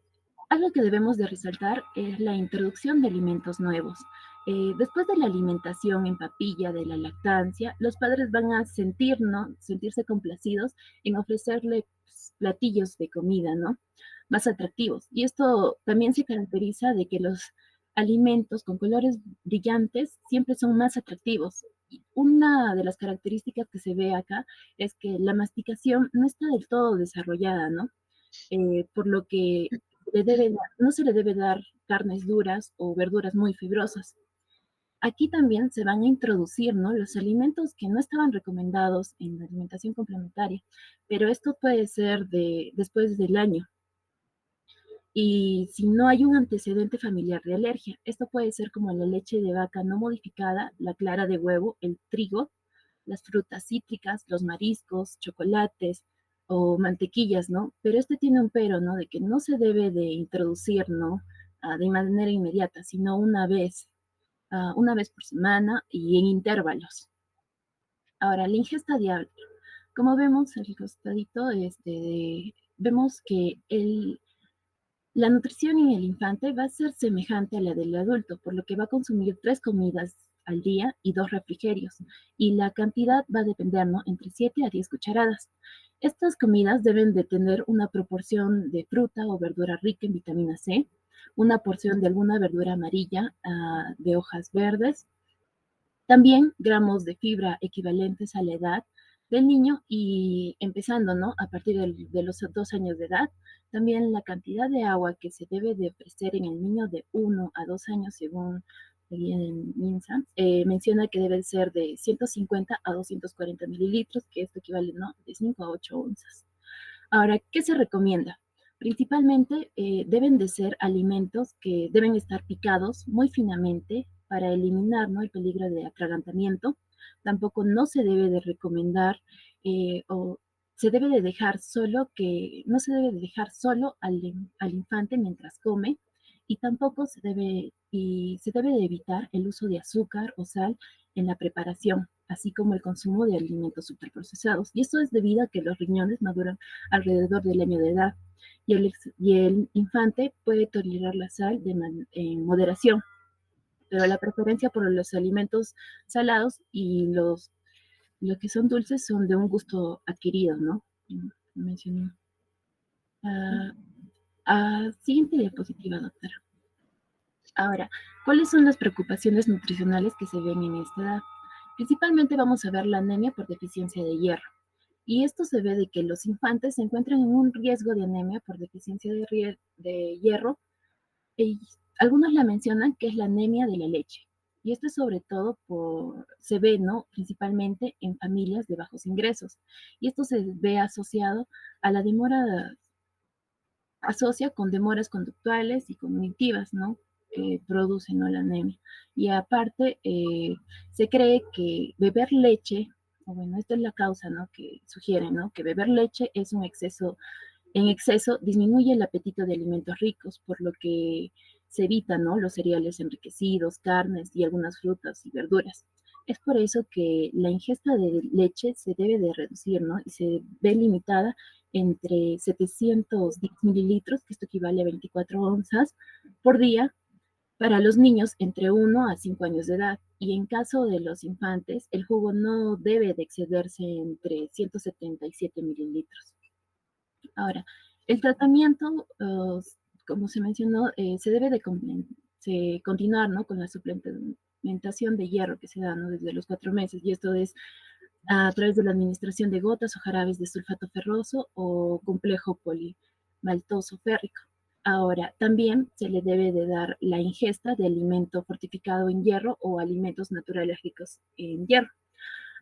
algo que debemos de resaltar es la introducción de alimentos nuevos. Después de la alimentación en papilla, de la lactancia, los padres van a sentirse complacidos en ofrecerle pues, platillos de comida, ¿no? Más atractivos. Y esto también se caracteriza de que los alimentos con colores brillantes siempre son más atractivos. Y una de las características que se ve acá es que la masticación no está del todo desarrollada, ¿no? Por lo que no se le debe dar carnes duras o verduras muy fibrosas. Aquí también se van a introducir, ¿no? Los alimentos que no estaban recomendados en la alimentación complementaria, pero esto puede ser después del año. Y si no hay un antecedente familiar de alergia, esto puede ser como la leche de vaca no modificada, la clara de huevo, el trigo, las frutas cítricas, los mariscos, chocolates o mantequillas, ¿no? Pero este tiene un pero, ¿no? De que no se debe de introducir, ¿no? De manera inmediata, sino una vez por semana y en intervalos. Ahora, la ingesta diaria. Como vemos al costadito, vemos que la nutrición en el infante va a ser semejante a la del adulto, por lo que va a consumir 3 comidas al día y 2 refrigerios, y la cantidad va a depender, ¿no? Entre 7 a 10 cucharadas. Estas comidas deben de tener una proporción de fruta o verdura rica en vitamina C, una porción de alguna verdura amarilla de hojas verdes, también gramos de fibra equivalentes a la edad del niño y empezando, ¿no? A partir de los 2 años de edad, también la cantidad de agua que se debe de ofrecer en el niño de 1 a 2 años, según la guía del MINSA, menciona que debe ser de 150 a 240 mililitros, que esto equivale, ¿no? De 5 a 8 onzas. Ahora, ¿qué se recomienda? Principalmente deben de ser alimentos que deben estar picados muy finamente para eliminar, ¿no? El peligro de atragantamiento. Tampoco no se debe de recomendar o se debe de dejar no se debe de dejar solo al infante mientras come y tampoco se debe de evitar el uso de azúcar o sal en la preparación, así como el consumo de alimentos superprocesados. Y esto es debido a que los riñones maduran alrededor del año de edad y el infante puede tolerar la sal en moderación, pero la preferencia por los alimentos salados y los que son dulces son de un gusto adquirido, ¿no? Mencioné. Siguiente diapositiva, doctora. Ahora, ¿cuáles son las preocupaciones nutricionales que se ven en esta edad? Principalmente vamos a ver la anemia por deficiencia de hierro. Y esto se ve de que los infantes se encuentran en un riesgo de anemia por deficiencia de hierro. Y algunos la mencionan que es la anemia de la leche. Y esto es sobre todo se ve, ¿no? Principalmente en familias de bajos ingresos. Y esto se ve asociado a la demora, asocia con demoras conductuales y cognitivas, ¿no? Que producen, ¿no?, la anemia. Y aparte, se cree que beber leche, o bueno, esta es la causa, ¿no?, que sugieren, ¿no?, que beber leche es un exceso, en exceso disminuye el apetito de alimentos ricos, por lo que se evitan, ¿no?, los cereales enriquecidos, carnes y algunas frutas y verduras. Es por eso que la ingesta de leche se debe de reducir, ¿no? Y se ve limitada entre 710 mililitros, que esto equivale a 24 onzas por día, para los niños entre 1 a 5 años de edad. Y en caso de los infantes, el jugo no debe de excederse entre 177 mililitros. Ahora, el tratamiento, como se mencionó, se debe de continuar, ¿no?, con la suplementación de hierro que se da, ¿no?, desde los 4 meses. Y esto es a través de la administración de gotas o jarabes de sulfato ferroso o complejo polimaltoso férrico. Ahora, también se le debe de dar la ingesta de alimento fortificado en hierro o alimentos naturales ricos en hierro.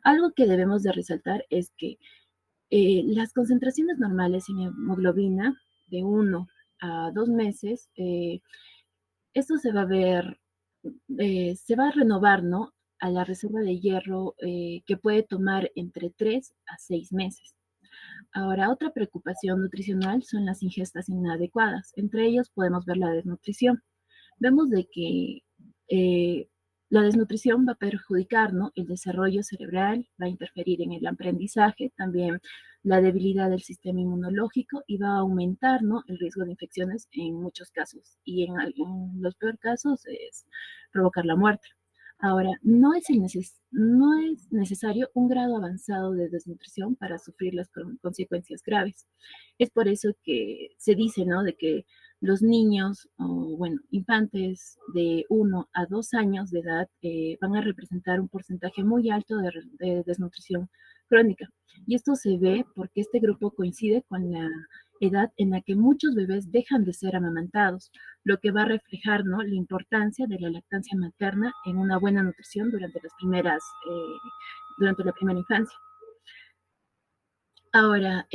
Algo que debemos de resaltar es que las concentraciones normales en hemoglobina de 1 a 2 meses, esto se va a ver, se va a renovar, ¿no?, a la reserva de hierro, que puede tomar entre 3 a 6 meses. Ahora, otra preocupación nutricional son las ingestas inadecuadas. Entre ellas podemos ver la desnutrición. Vemos de que eh, la desnutrición va a perjudicar, ¿no?, el desarrollo cerebral, va a interferir en el aprendizaje, también la debilidad del sistema inmunológico y va a aumentar, ¿no?, el riesgo de infecciones en muchos casos. Y en los peores casos es provocar la muerte. Ahora, no es necesario un grado avanzado de desnutrición para sufrir las consecuencias graves. Es por eso que se dice, ¿no?, de que los niños, o bueno, infantes de 1 a 2 años de edad van a representar un porcentaje muy alto de desnutrición crónica. Y esto se ve porque este grupo coincide con la edad en la que muchos bebés dejan de ser amamantados, lo que va a reflejar, ¿no?, la importancia de la lactancia materna en una buena nutrición durante la primera infancia. Ahora,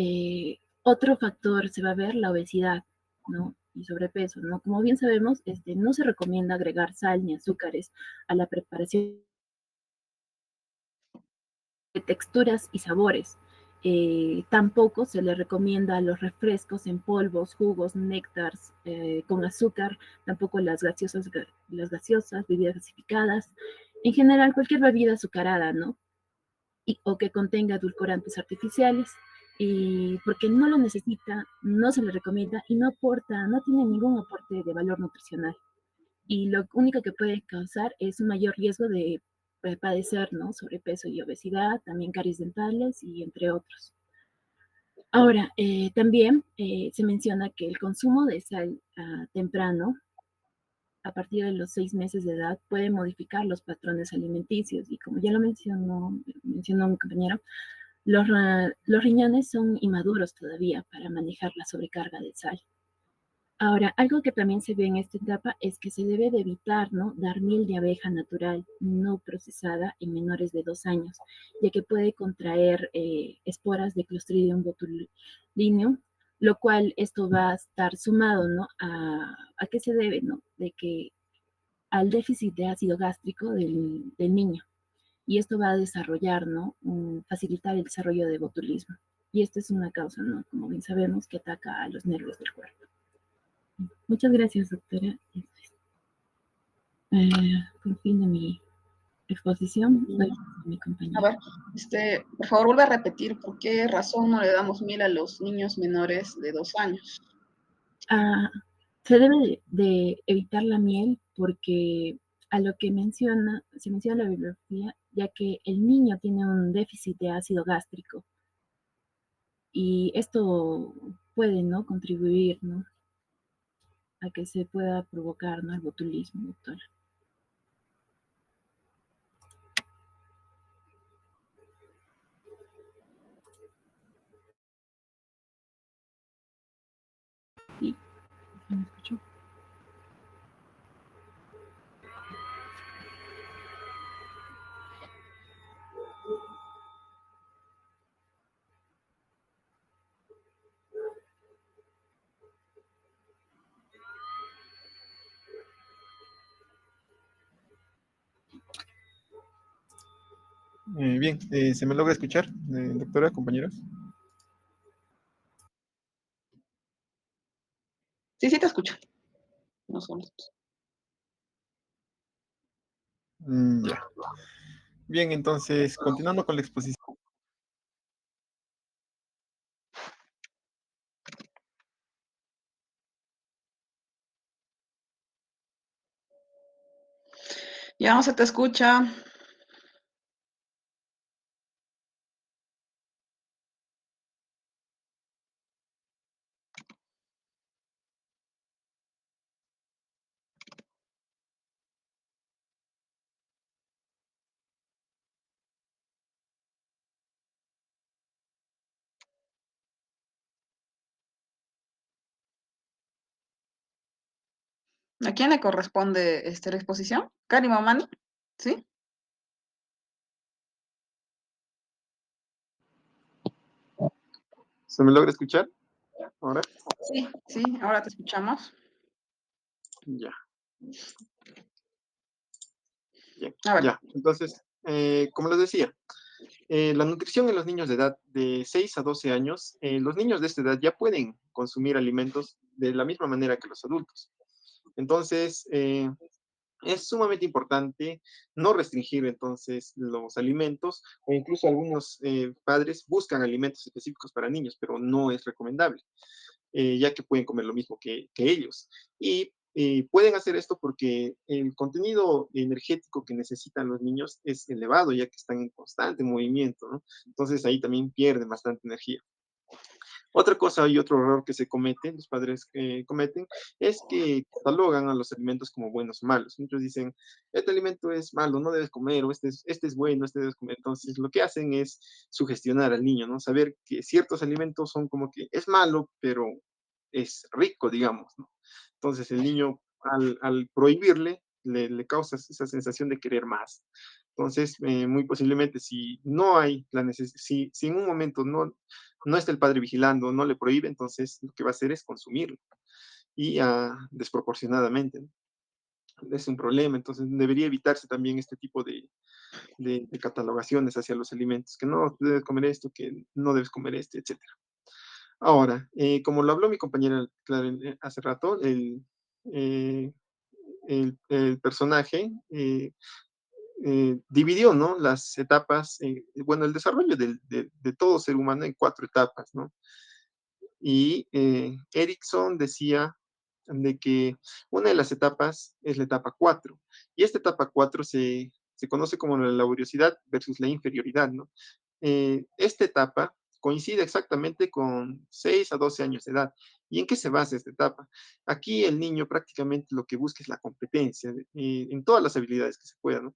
otro factor se va a ver la obesidad, ¿no?, y sobrepeso, ¿no? Como bien sabemos, no se recomienda agregar sal ni azúcares a la preparación de texturas y sabores. Tampoco se le recomienda a los refrescos en polvos, jugos, néctares con azúcar, tampoco las gaseosas, bebidas gasificadas, en general cualquier bebida azucarada, ¿no? O que contenga edulcorantes artificiales, y porque no lo necesita, no se le recomienda y no aporta, no tiene ningún aporte de valor nutricional. Y lo único que puede causar es un mayor riesgo de padecer, ¿no?, sobrepeso y obesidad, también caries dentales y entre otros. Ahora, también se menciona que el consumo de sal temprano, a partir de los 6 meses de edad, puede modificar los patrones alimenticios. Y como ya lo mencionó mi compañero, los riñones son inmaduros todavía para manejar la sobrecarga de sal. Ahora, algo que también se ve en esta etapa es que se debe de evitar, ¿no?, dar miel de abeja natural, no procesada en menores de 2 años, ya que puede contraer esporas de Clostridium botulinum, lo cual esto va a estar sumado, ¿no?, a qué se debe, ¿no?, de que al déficit de ácido gástrico del niño. Y esto va a desarrollar, ¿no?, facilitar el desarrollo de botulismo. Y esta es una causa, ¿no?, como bien sabemos, que ataca a los nervios del cuerpo. Muchas gracias, doctora. Con fin de mi exposición, doy a mi A compañera. ver, por favor, vuelve a repetir por qué razón no le damos miel a los niños menores de 2 años. Se debe de evitar la miel porque a lo que se menciona en la bibliografía, ya que el niño tiene un déficit de ácido gástrico y esto puede, ¿no?, contribuir, ¿no?, a que se pueda provocar, ¿no?, el botulismo, doctora. Y ¿me escuchó? Bien, ¿se me logra escuchar, doctora, compañeros? Sí, sí te escucho. No solo. Ya. Bien, entonces, continuando con la exposición. Ya no se te escucha. ¿A quién le corresponde la exposición? ¿Cari Mamani? ¿Sí? ¿Se me logra escuchar ahora? Sí, sí, ahora te escuchamos. Ya, bien, A ver, ya. Entonces, como les decía, la nutrición en los niños de edad de 6 a 12 años, los niños de esta edad ya pueden consumir alimentos de la misma manera que los adultos. Entonces, es sumamente importante no restringir entonces los alimentos o incluso algunos padres buscan alimentos específicos para niños, pero no es recomendable, ya que pueden comer lo mismo que ellos. Y pueden hacer esto porque el contenido energético que necesitan los niños es elevado, ya que están en constante movimiento, ¿no? Entonces ahí también pierden bastante energía. Otra cosa y otro error que se comete, los padres cometen, es que catalogan a los alimentos como buenos o malos. Muchos dicen, este alimento es malo, no debes comer, o este es bueno, este debes comer. Entonces, lo que hacen es sugestionar al niño, ¿no? Saber que ciertos alimentos son como que es malo, pero es rico, digamos, ¿no? Entonces, el niño, al prohibirle, le causa esa sensación de querer más. Entonces, muy posiblemente, si no hay la necesidad, si en un momento no está el padre vigilando, no le prohíbe, entonces lo que va a hacer es consumirlo y desproporcionadamente, ¿no? Es un problema, entonces debería evitarse también este tipo de catalogaciones hacia los alimentos, que no debes comer esto, que no debes comer este, etcétera. Ahora, como lo habló mi compañera hace rato, eh, el personaje dividió, ¿no? Las etapas, bueno, el desarrollo de todo ser humano en 4 etapas, ¿no? Y Erickson decía de que una de las etapas es la etapa 4, y esta etapa 4 se conoce como la laboriosidad versus la inferioridad, ¿no? Esta etapa coincide exactamente con 6 a 12 años de edad. ¿Y en qué se basa esta etapa? Aquí el niño prácticamente lo que busca es la competencia en todas las habilidades que se puedan, ¿no?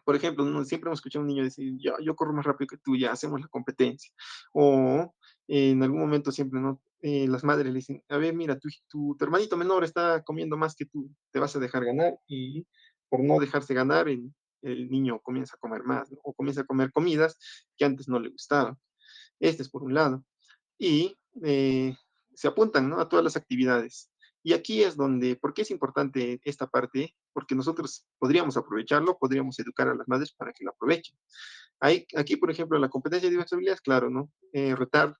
Por ejemplo, siempre hemos escuchado a un niño decir, yo corro más rápido que tú, ya hacemos la competencia. O en algún momento siempre, ¿no? Las madres le dicen, a ver, mira, tu hermanito menor está comiendo más que tú, te vas a dejar ganar, y por no dejarse ganar, el niño comienza a comer más, ¿no? O comienza a comer comidas que antes no le gustaban. Este es por un lado. Y se apuntan, ¿no? A todas las actividades. Y aquí es donde, ¿por qué es importante esta parte? Porque nosotros podríamos aprovecharlo, podríamos educar a las madres para que lo aprovechen. Aquí, por ejemplo, la competencia de diversas habilidades, claro, ¿no? Retar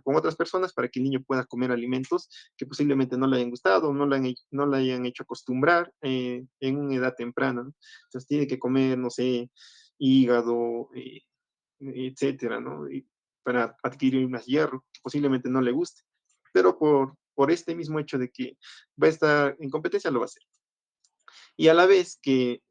con otras personas para que el niño pueda comer alimentos que posiblemente no le hayan gustado, no le hayan hecho acostumbrar en una edad temprana, ¿no? Entonces tiene que comer, no sé, hígado, etcétera, ¿no? Y para adquirir más hierro, que posiblemente no le guste, pero por este mismo hecho de que va a estar en competencia, lo va a hacer. Y a la vez que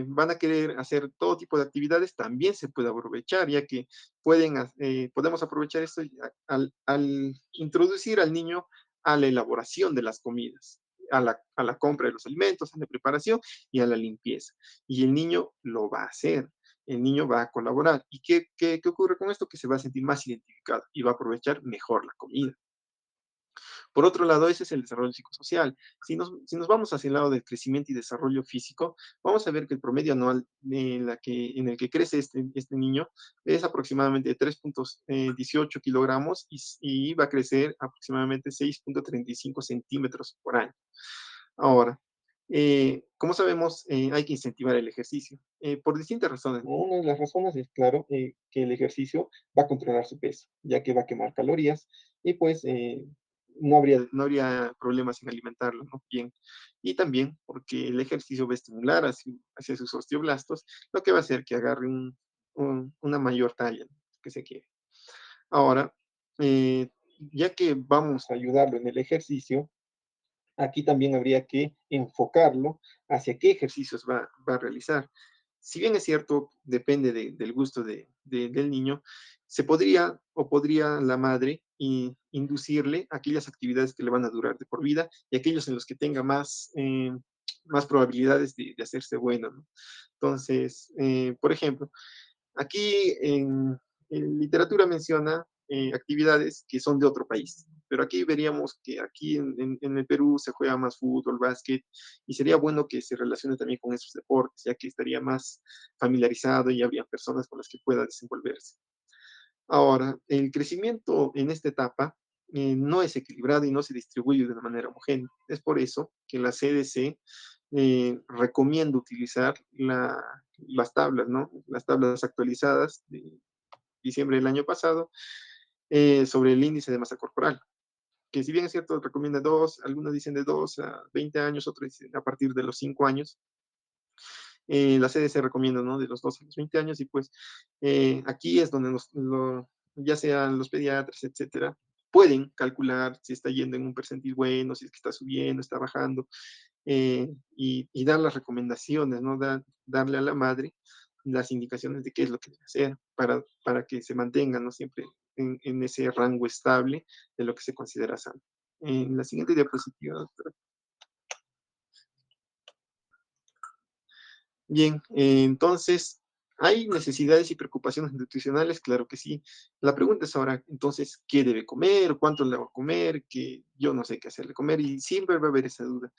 van a querer hacer todo tipo de actividades, también se puede aprovechar, ya que podemos aprovechar esto al introducir al niño a la elaboración de las comidas, a la compra de los alimentos, a la preparación y a la limpieza. Y el niño lo va a hacer, el niño va a colaborar. ¿Y qué ocurre con esto? Que se va a sentir más identificado y va a aprovechar mejor la comida. Por otro lado, ese es el desarrollo psicosocial. Si nos vamos hacia el lado del crecimiento y desarrollo físico, vamos a ver que el promedio anual en el que crece este niño es aproximadamente de 3,18 kilogramos y va a crecer aproximadamente 6,35 centímetros por año. Ahora, como sabemos, hay que incentivar el ejercicio por distintas razones, ¿no? Una de las razones es, claro, que el ejercicio va a controlar su peso, ya que va a quemar calorías y pues no habría problemas en alimentarlo, ¿no? Bien. Y también porque el ejercicio va a estimular hacia sus osteoblastos, lo que va a hacer que agarre una mayor talla, ¿no? Que se quiere. Ahora, ya que vamos a ayudarlo en el ejercicio, aquí también habría que enfocarlo hacia qué ejercicios va a realizar. Si bien es cierto, depende del gusto del niño, se podría la madre inducirle aquellas actividades que le van a durar de por vida y aquellos en los que tenga más probabilidades de hacerse bueno, ¿no? Entonces, por ejemplo, aquí en literatura menciona actividades que son de otro país, pero aquí veríamos que aquí en el Perú se juega más fútbol, básquet, y sería bueno que se relacione también con esos deportes, ya que estaría más familiarizado y habría personas con las que pueda desenvolverse. Ahora, el crecimiento en esta etapa no es equilibrado y no se distribuye de una manera homogénea. Es por eso que la CDC recomienda utilizar las tablas, ¿no? Las tablas actualizadas de diciembre del año pasado sobre el índice de masa corporal, que si bien es cierto, recomienda algunos dicen de 2 a 20 años, otros dicen a partir de los 5 años. La CDC recomienda, ¿no? De los 2 a los 20 años y pues aquí es donde ya sean los pediatras, etcétera, pueden calcular si está yendo en un percentil bueno, si es que está subiendo, está bajando, y dar las recomendaciones, ¿no? Darle a la madre las indicaciones de qué es lo que debe hacer para que se mantenga, ¿no? Siempre en ese rango estable de lo que se considera sano. En la siguiente diapositiva, doctora. Bien, entonces, ¿hay necesidades y preocupaciones nutricionales? Claro que sí. La pregunta es ahora, entonces, ¿qué debe comer? ¿Cuánto le va a comer? Que yo no sé qué hacerle comer y siempre va a haber esa duda.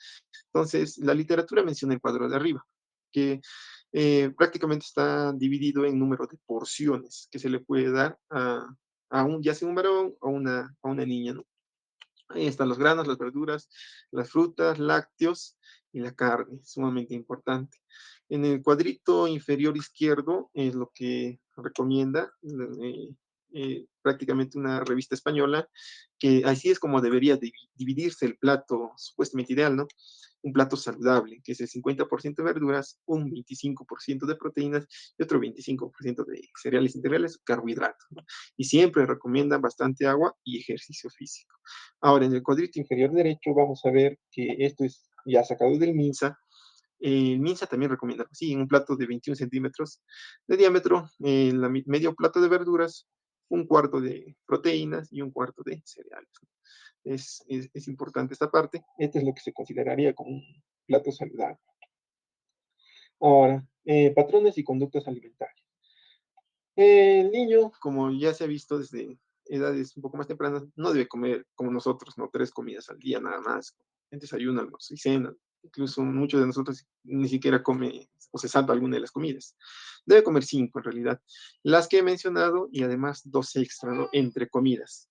Entonces, la literatura menciona el cuadro de arriba, que prácticamente está dividido en número de porciones que se le puede dar ya sea un varón o a una niña, ¿no? Ahí están los granos, las verduras, las frutas, lácteos y la carne, sumamente importante. En el cuadrito inferior izquierdo es lo que recomienda prácticamente una revista española, que así es como debería dividirse el plato supuestamente ideal, ¿no? Un plato saludable, que es el 50% de verduras, un 25% de proteínas y otro 25% de cereales integrales, carbohidratos, ¿no? Y siempre recomiendan bastante agua y ejercicio físico. Ahora, en el cuadrito inferior derecho vamos a ver que esto es ya sacado del MINSA. El MINSA también recomienda, sí, en un plato de 21 centímetros de diámetro, medio plato de verduras, un cuarto de proteínas y un cuarto de cereales. Es importante esta parte. Esto es lo que se consideraría como un plato saludable. Ahora, patrones y conductas alimentarias. El niño, como ya se ha visto desde edades un poco más tempranas, no debe comer como nosotros, ¿no? 3 comidas al día nada más, en desayuno, almuerzo y cena. Incluso muchos de nosotros ni siquiera come o se salta alguna de las comidas. Debe comer 5 en realidad, las que he mencionado y además 2 extra, ¿no? Entre comidas.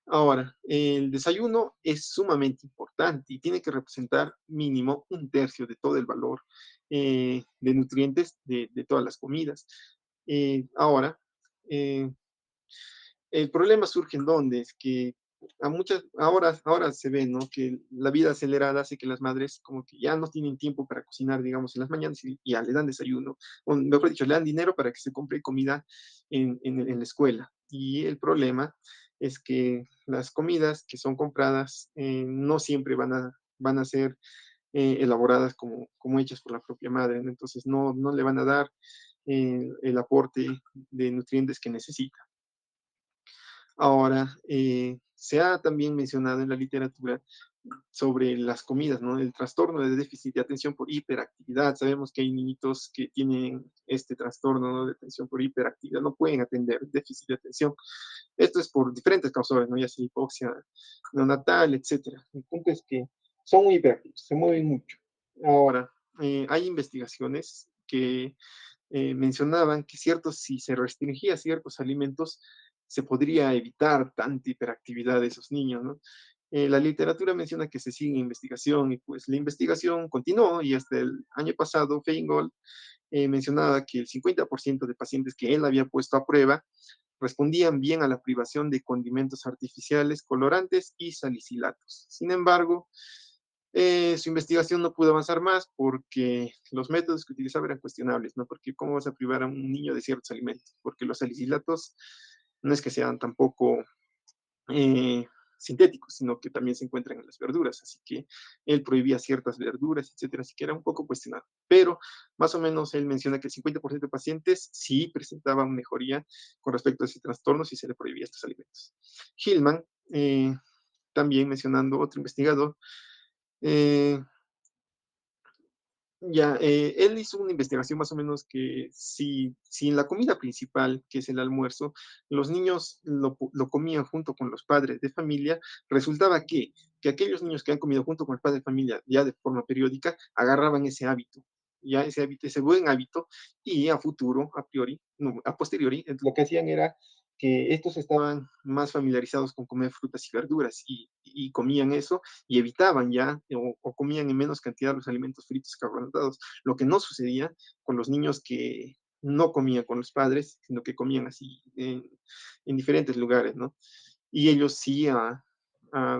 Ahora, el desayuno es sumamente importante y tiene que representar mínimo un tercio de todo el valor de nutrientes de todas las comidas. Ahora, eh, el problema surge en dónde, es que ahora se ve, ¿no? Que la vida acelerada hace que las madres como que ya no tienen tiempo para cocinar, digamos, en las mañanas y ya le dan desayuno, o mejor dicho, le dan dinero para que se compre comida en la escuela. Y el problema es que las comidas que son compradas no siempre van a ser elaboradas como hechas por la propia madre, ¿no? Entonces no le van a dar el aporte de nutrientes que necesita. Ahora, se ha también mencionado en la literatura sobre las comidas, ¿no? El trastorno de déficit de atención por hiperactividad. Sabemos que hay niñitos que tienen este trastorno, ¿no?, de atención por hiperactividad, no pueden atender déficit de atención. Esto es por diferentes causas, ¿no? Ya sea hipoxia neonatal, etcétera. El punto es que son muy hiperactivos, se mueven mucho. Ahora, hay investigaciones que mencionaban que si se restringía ciertos alimentos, se podría evitar tanta hiperactividad de esos niños, ¿no? La literatura menciona que se sigue investigación y pues la investigación continuó y hasta el año pasado Feingold mencionaba que el 50% de pacientes que él había puesto a prueba respondían bien a la privación de condimentos artificiales, colorantes y salicilatos. Sin embargo, su investigación no pudo avanzar más porque los métodos que utilizaba eran cuestionables, ¿no? Porque ¿cómo vas a privar a un niño de ciertos alimentos? Porque los salicilatos no es que sean tampoco eh, sintéticos, sino que también se encuentran en las verduras, así que él prohibía ciertas verduras, etcétera, así que era un poco cuestionado. Pero más o menos él menciona que el 50% de pacientes sí presentaban mejoría con respecto a ese trastorno si se le prohibía estos alimentos. Hillman, también mencionando otro investigador, eh, ya, él hizo una investigación más o menos que si en la comida principal, que es el almuerzo, los niños lo comían junto con los padres de familia, resultaba que aquellos niños que han comido junto con el padre de familia ya de forma periódica, agarraban ese hábito, ya ese hábito, ese buen hábito, y a futuro, a priori, no, a posteriori, lo que hacían era que estos estaban más familiarizados con comer frutas y verduras y comían eso y evitaban ya o comían en menos cantidad los alimentos fritos carbonatados, lo que no sucedía con los niños que no comían con los padres, sino que comían así en diferentes lugares, ¿no? Y ellos sí,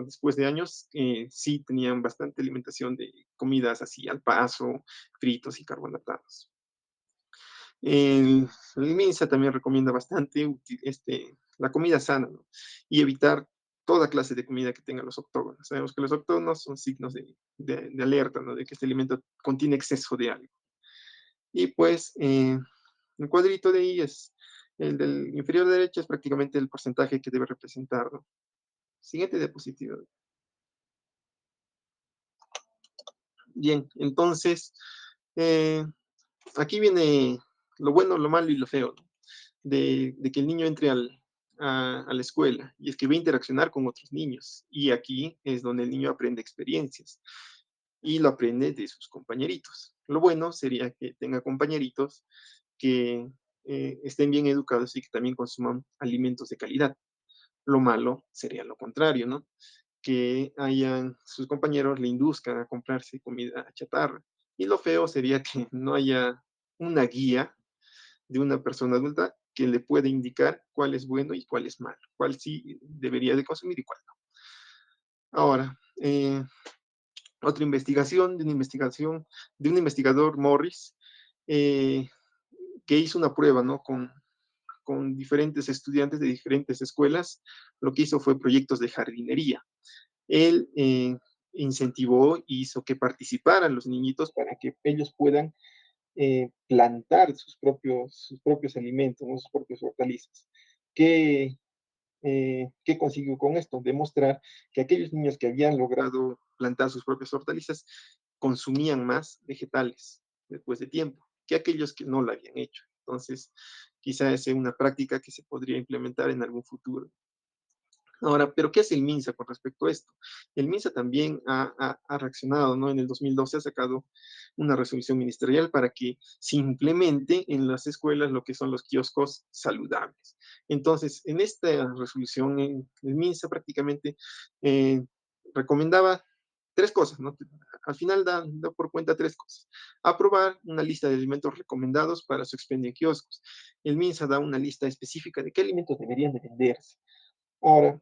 después de años, sí tenían bastante alimentación de comidas así al paso, fritos y carbonatados. El MINSA también recomienda bastante la comida sana, ¿no? Y evitar toda clase de comida que tengan los octógonos. Sabemos que los octógonos son signos de alerta, ¿no? De que este alimento contiene exceso de algo. Y pues el cuadrito de ahí es el del inferior derecho, es prácticamente el porcentaje que debe representar, ¿no? Siguiente diapositiva. Bien, entonces, eh, aquí viene lo bueno, lo malo y lo feo, ¿no? De que el niño entre a la escuela, y es que va a interaccionar con otros niños, y aquí es donde el niño aprende experiencias, y lo aprende de sus compañeritos. Lo bueno sería que tenga compañeritos que estén bien educados y que también consuman alimentos de calidad. Lo malo sería lo contrario, ¿no? Que sus compañeros le induzcan a comprarse comida chatarra. Y lo feo sería que no haya una guía de una persona adulta que le puede indicar cuál es bueno y cuál es malo, cuál sí debería de consumir y cuál no. Ahora, otra investigación de un investigador Morris, eh, que hizo una prueba, ¿no? Con diferentes estudiantes de diferentes escuelas, lo que hizo fue proyectos de jardinería. Él incentivó y hizo que participaran los niñitos para que ellos puedan plantar sus propios alimentos, ¿no? Sus propias hortalizas. ¿Qué, ¿Qué consiguió con esto? Demostrar que aquellos niños que habían logrado plantar sus propias hortalizas consumían más vegetales después de tiempo que aquellos que no lo habían hecho. Entonces, quizá esa es una práctica que se podría implementar en algún futuro. Ahora, ¿pero qué hace el MINSA con respecto a esto? El MINSA también ha reaccionado, ¿no? En el 2012 ha sacado una resolución ministerial para que se implemente en las escuelas lo que son los kioscos saludables. Entonces, en esta resolución, el MINSA prácticamente eh, recomendaba tres cosas, ¿no? Al final da por cuenta tres cosas. Aprobar una lista de alimentos recomendados para su expendio en kioscos. El MINSA da una lista específica de qué alimentos deberían de venderse. Ahora,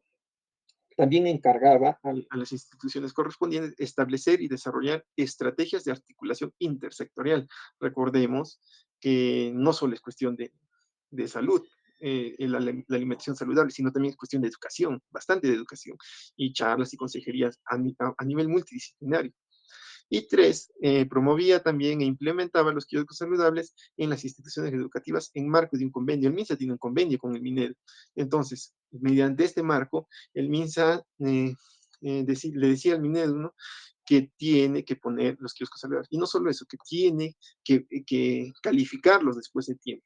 también encargaba a las instituciones correspondientes establecer y desarrollar estrategias de articulación intersectorial. Recordemos que no solo es cuestión de salud, la alimentación saludable, sino también es cuestión de educación, bastante de educación, y charlas y consejerías a nivel multidisciplinario. Y tres, promovía también e implementaba los kioscos saludables en las instituciones educativas en marco de un convenio. El MINSA tiene un convenio con el MINED. Entonces, mediante este marco, el MINSA le decía al Minedu, ¿no? Que tiene que poner los kioscos saludables. Y no solo eso, que tiene que calificarlos después de tiempo.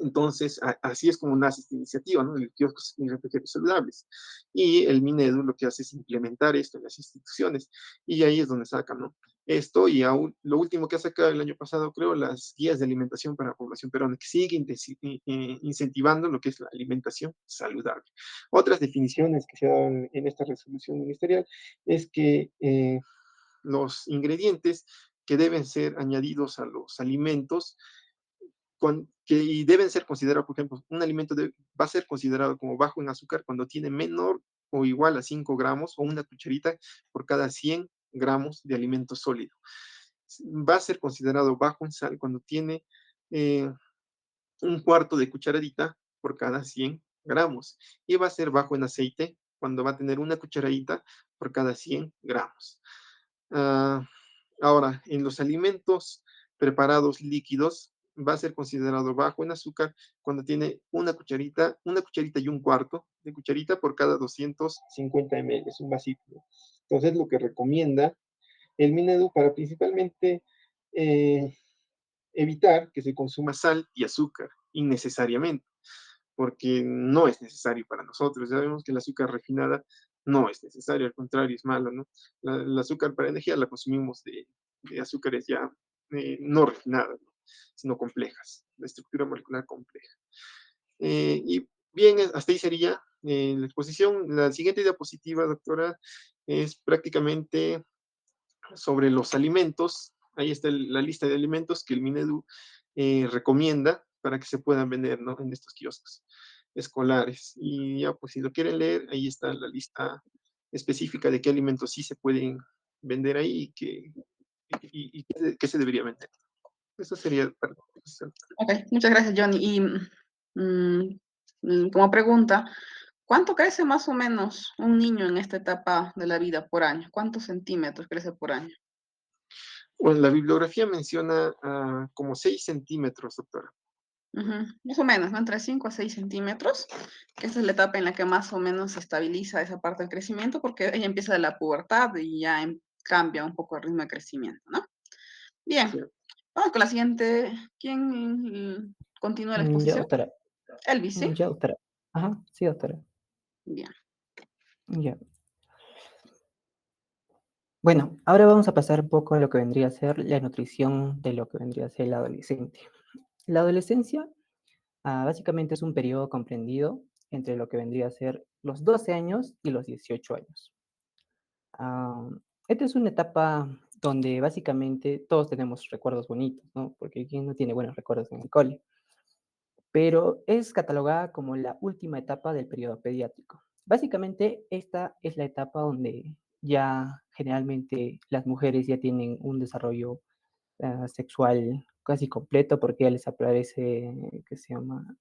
Entonces, así es como nace esta iniciativa, ¿no? El kioscos y refrigerios saludables. Y el Minedu lo que hace es implementar esto en las instituciones. Y ahí es donde sacan, ¿no? Esto y aún lo último que ha sacado el año pasado, creo, las guías de alimentación para la población peruana, que sigue incentivando lo que es la alimentación saludable. Otras definiciones que se dan en esta resolución ministerial es que los ingredientes que deben ser añadidos a los alimentos y deben ser considerados, por ejemplo, un alimento va a ser considerado como bajo en azúcar cuando tiene menor o igual a 5 gramos o una cucharita por cada 100 gramos de alimento sólido. Va a ser considerado bajo en sal cuando tiene eh, un cuarto de cucharadita por cada 100 gramos. Y va a ser bajo en aceite cuando va a tener una cucharadita por cada 100 gramos. Ah, ahora, en los alimentos preparados líquidos, va a ser considerado bajo en azúcar cuando tiene una cucharita y un cuarto de cucharita por cada 250 ml, es un vasito. Entonces, lo que recomienda el Minedu para principalmente evitar que se consuma sal y azúcar innecesariamente, porque no es necesario para nosotros. Ya vemos que el azúcar refinada no es necesario, al contrario, es malo, ¿no? El azúcar para energía la consumimos de azúcares ya no refinadas, ¿no? Sino complejas, de estructura molecular compleja. Y bien, hasta ahí sería la exposición. La siguiente diapositiva, doctora, es prácticamente sobre los alimentos. Ahí está la lista de alimentos que el Minedu recomienda para que se puedan vender, ¿no? En estos kioscos escolares. Y ya, pues si lo quieren leer, ahí está la lista específica de qué alimentos sí se pueden vender ahí y qué se debería vender. Eso sería para la exposición. Ok, muchas gracias, Johnny. Y como pregunta, ¿cuánto crece más o menos un niño en esta etapa de la vida por año? ¿Cuántos centímetros crece por año? Bueno, la bibliografía menciona como 6 centímetros, doctora. Ujú, más o menos, ¿no? Entre 5 a 6 centímetros, que esa es la etapa en la que más o menos se estabiliza esa parte del crecimiento, porque ella empieza de la pubertad y ya cambia un poco el ritmo de crecimiento, ¿no? Sí. Bien, vamos con la siguiente. ¿Quién continúa la Ya, exposición? doctora. Elvis, ¿sí? Ya, doctora. Ajá, sí, doctora. Bien. Ya. Bueno, ahora vamos a pasar un poco a lo que vendría a ser la nutrición de lo que vendría a ser el adolescente. La adolescencia, básicamente es un periodo comprendido entre lo que vendría a ser los 12 años y los 18 años. Ah, esta es una etapa donde básicamente todos tenemos recuerdos bonitos, ¿no? Porque ¿quién no tiene buenos recuerdos en el cole? Pero es catalogada como la última etapa del periodo pediátrico. Básicamente, esta es la etapa donde ya generalmente las mujeres ya tienen un desarrollo sexual casi completo porque ya les aparece, ¿qué se llama?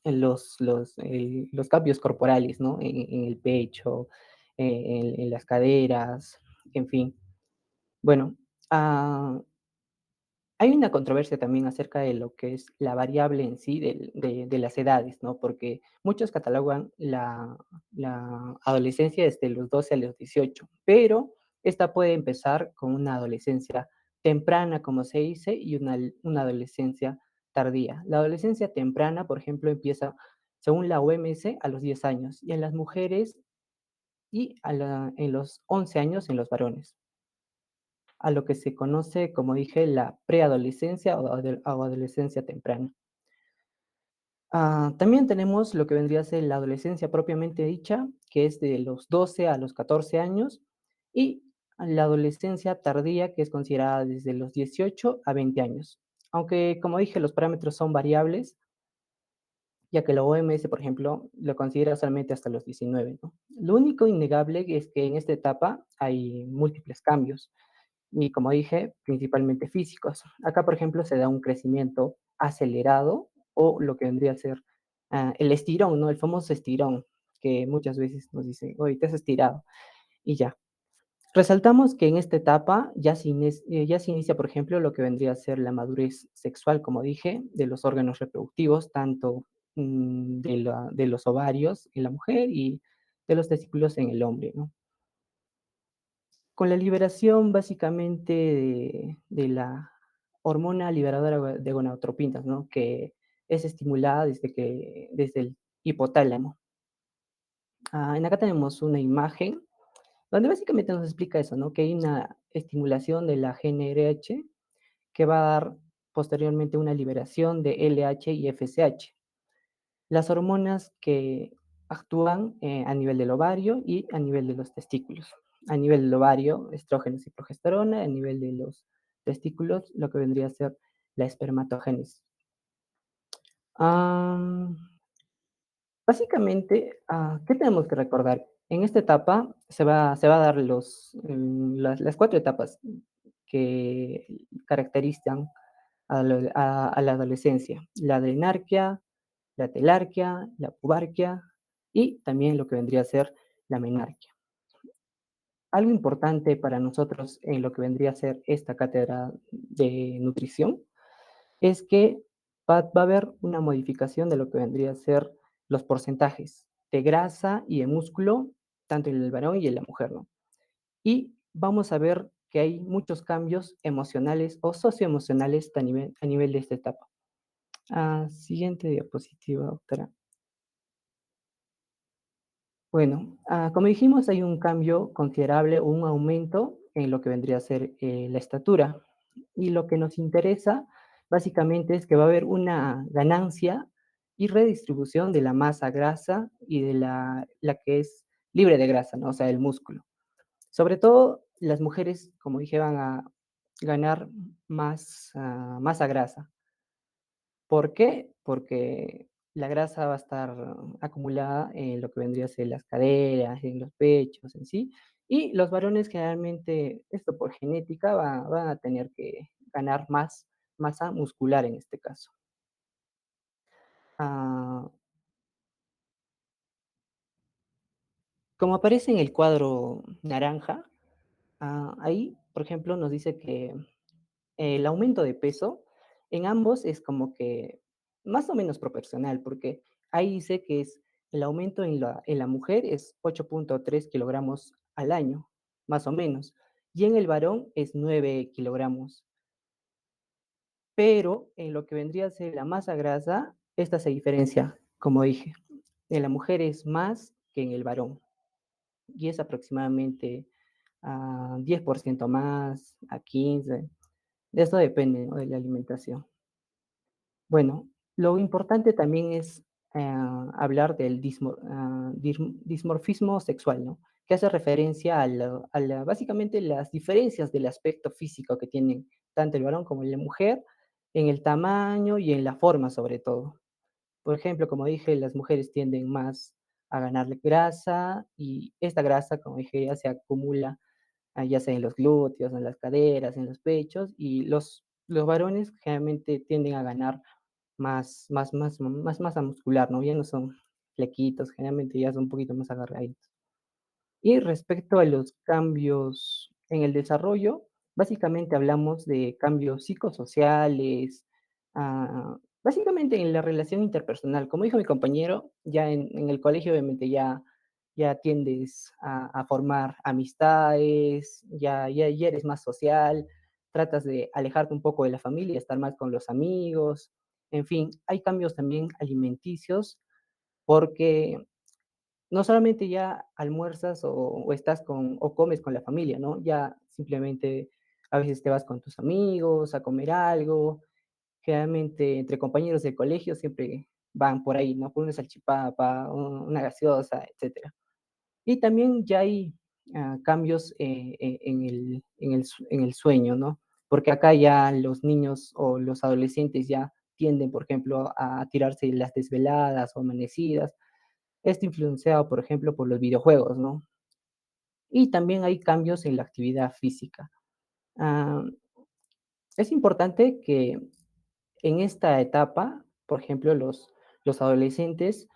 Los cambios corporales, ¿no? En el pecho, en las caderas, en fin. Bueno, ah, hay una controversia también acerca de lo que es la variable en sí de las edades, ¿no? Porque muchos catalogan la adolescencia desde los 12 a los 18, pero esta puede empezar con una adolescencia temprana, como se dice, y una adolescencia tardía. La adolescencia temprana, por ejemplo, empieza, según la OMS, a los 10 años, y en las mujeres y en los 11 años en los varones, a lo que se conoce, como dije, la preadolescencia o adolescencia temprana. También tenemos lo que vendría a ser la adolescencia propiamente dicha, que es de los 12 a los 14 años, y la adolescencia tardía, que es considerada desde los 18 a 20 años. Aunque, como dije, los parámetros son variables, ya que la OMS, por ejemplo, lo considera solamente hasta los 19, ¿no? Lo único innegable es que en esta etapa hay múltiples cambios y como dije, principalmente físicos. Acá, por ejemplo, se da un crecimiento acelerado o lo que vendría a ser el estirón, ¿no? El famoso estirón, que muchas veces nos dicen, oye, te has estirado y ya. Resaltamos que en esta etapa ya se inicia, por ejemplo, lo que vendría a ser la madurez sexual, como dije, de los órganos reproductivos, tanto de los ovarios en la mujer y de los testículos en el hombre, ¿no? Con la liberación básicamente de la hormona liberadora de gonadotropinas, ¿no? Que es estimulada desde el hipotálamo. En acá tenemos una imagen donde básicamente nos explica eso, ¿no? Que hay una estimulación de la GnRH que va a dar posteriormente una liberación de LH y FSH, las hormonas que actúan a nivel del ovario y a nivel de los testículos. A nivel del ovario, estrógenos y progesterona; a nivel de los testículos, lo que vendría a ser la espermatogénesis. Am, Básicamente, ¿qué tenemos que recordar? En esta etapa se va a dar las 4 etapas que caracterizan a la adolescencia: la adrenarquia, la telarquia, la pubarquia y también lo que vendría a ser la menarquia. Algo importante para nosotros en lo que vendría a ser esta cátedra de nutrición es que va a haber una modificación de lo que vendría a ser los porcentajes de grasa y de músculo, tanto en el varón y en la mujer, ¿no? Y vamos a ver que hay muchos cambios emocionales o socioemocionales a nivel de esta etapa. Siguiente diapositiva, doctora. Bueno, como dijimos, hay un cambio considerable, un aumento en lo que vendría a ser la estatura. Y lo que nos interesa básicamente es que va a haber una ganancia y redistribución de la masa grasa y de la que es libre de grasa, ¿no? O sea, el músculo. Sobre todo las mujeres, como dije, van a ganar más masa grasa. ¿Por qué? Porque la grasa va a estar acumulada en lo que vendría a ser las caderas, en los pechos en sí, y los varones generalmente, esto por genética, van a tener que ganar más masa muscular en este caso. Ah, Como aparece en el cuadro naranja, ahí, por ejemplo, nos dice que el aumento de peso en ambos es como que más o menos proporcional, porque ahí dice que el aumento en la mujer es 8.3 kilogramos al año, más o menos, y en el varón es 9 kilogramos. Pero en lo que vendría a ser la masa grasa, esta se diferencia, como dije. En la mujer es más que en el varón, y es aproximadamente a 10% más, a 15%. De eso depende, ¿no?, de la alimentación. Bueno, lo importante también es hablar del dismorfismo sexual, ¿no? Que hace referencia básicamente las diferencias del aspecto físico que tienen tanto el varón como la mujer, en el tamaño y en la forma sobre todo. Por ejemplo, como dije, las mujeres tienden más a ganar grasa, y esta grasa, como dije, ya se acumula ya sea en los glúteos, en las caderas, en los pechos, y los varones generalmente tienden a ganar más masa muscular, ¿no? Ya no son flequitos, generalmente ya son un poquito más agarraditos. Y respecto a los cambios en el desarrollo, básicamente hablamos de cambios psicosociales, básicamente en la relación interpersonal. Como dijo mi compañero, ya en el colegio obviamente ya tiendes a formar amistades, ya eres más social, tratas de alejarte un poco de la familia, estar más con los amigos. En fin, hay cambios también alimenticios, porque no solamente ya almuerzas o comes con la familia, ¿no? Ya simplemente a veces te vas con tus amigos a comer algo. Generalmente entre compañeros de colegio siempre van por ahí, ¿no? Por una salchipapa, una gaseosa, etcétera. Y también ya hay cambios en el sueño, ¿no? Porque acá ya los niños o los adolescentes ya tienden, por ejemplo, a tirarse las desveladas o amanecidas. Esto influenciado, por ejemplo, por los videojuegos, ¿no? Y también hay cambios en la actividad física. Ah, es importante que en esta etapa, por ejemplo, los adolescentes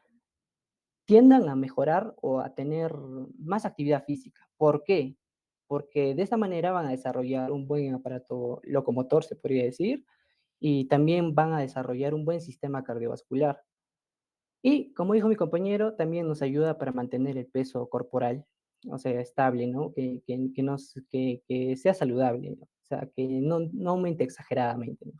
tiendan a mejorar o a tener más actividad física. ¿Por qué? Porque de esta manera van a desarrollar un buen aparato locomotor, se podría decir, y también van a desarrollar un buen sistema cardiovascular. Y como dijo mi compañero, también nos ayuda para mantener el peso corporal. o sea, estable, ¿no? Que sea saludable, ¿no? O sea, que no aumente exageradamente, ¿no?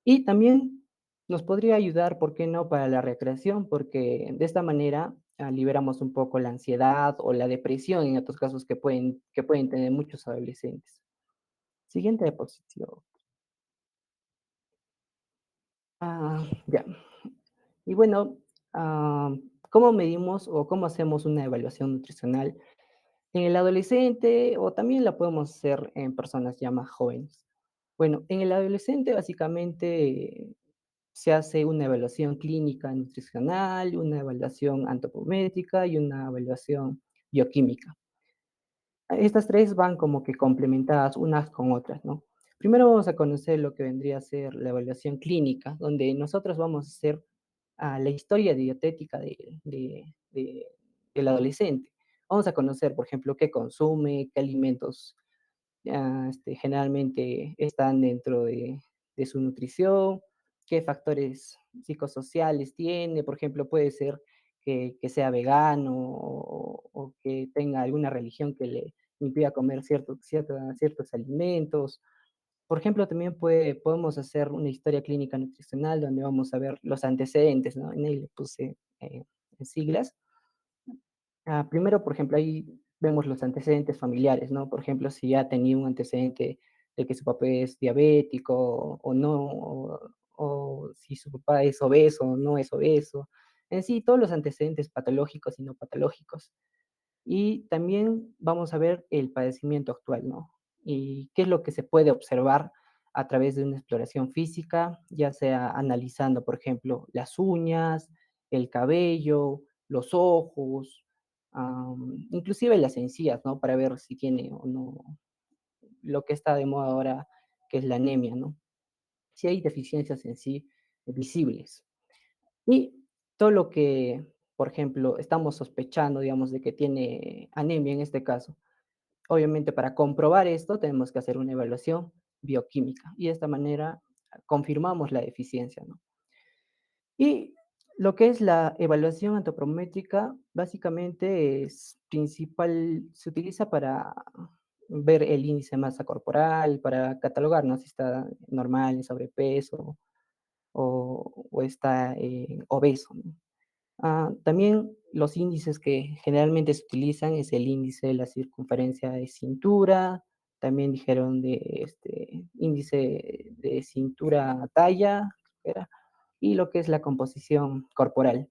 Y también nos podría ayudar, ¿por qué no?, para la recreación, porque de esta manera liberamos un poco la ansiedad o la depresión en otros casos que pueden tener muchos adolescentes. Siguiente diapositiva. Ya. Y bueno, ah, ¿cómo medimos o cómo hacemos una evaluación nutricional en el adolescente o también la podemos hacer en personas ya más jóvenes? Bueno, en el adolescente básicamente se hace una evaluación clínica nutricional, una evaluación antropométrica y una evaluación bioquímica. Estas 3 van como que complementadas unas con otras, ¿no? Primero vamos a conocer lo que vendría a ser la evaluación clínica, donde nosotros vamos a hacer, la historia dietética del adolescente. Vamos a conocer, por ejemplo, qué consume, qué alimentos generalmente están dentro de su nutrición, qué factores psicosociales tiene, por ejemplo, puede ser que sea vegano o que tenga alguna religión que le impida comer ciertos alimentos. Por ejemplo, también podemos hacer una historia clínica nutricional donde vamos a ver los antecedentes, ¿no? En él le puse en siglas. Primero, por ejemplo, ahí vemos los antecedentes familiares, ¿no? Por ejemplo, si ya tenía un antecedente de que su papá es diabético o no, o si su papá es obeso o no es obeso. En sí, todos los antecedentes patológicos y no patológicos. Y también vamos a ver el padecimiento actual, ¿no? Y qué es lo que se puede observar a través de una exploración física, ya sea analizando, por ejemplo, las uñas, el cabello, los ojos, inclusive las encías, ¿no? Para ver si tiene o no lo que está de moda ahora, que es la anemia, ¿no? Si hay deficiencias en sí visibles. Y todo lo que, por ejemplo, estamos sospechando, digamos, de que tiene anemia en este caso. Obviamente, para comprobar esto, tenemos que hacer una evaluación bioquímica y de esta manera confirmamos la deficiencia, ¿no? Y lo que es la evaluación antropométrica, básicamente se utiliza para ver el índice de masa corporal, para catalogar, ¿no? Si está normal, en sobrepeso o está obeso, ¿no? También los índices que generalmente se utilizan es el índice de la circunferencia de cintura, también dijeron de índice de cintura talla, era, y lo que es la composición corporal.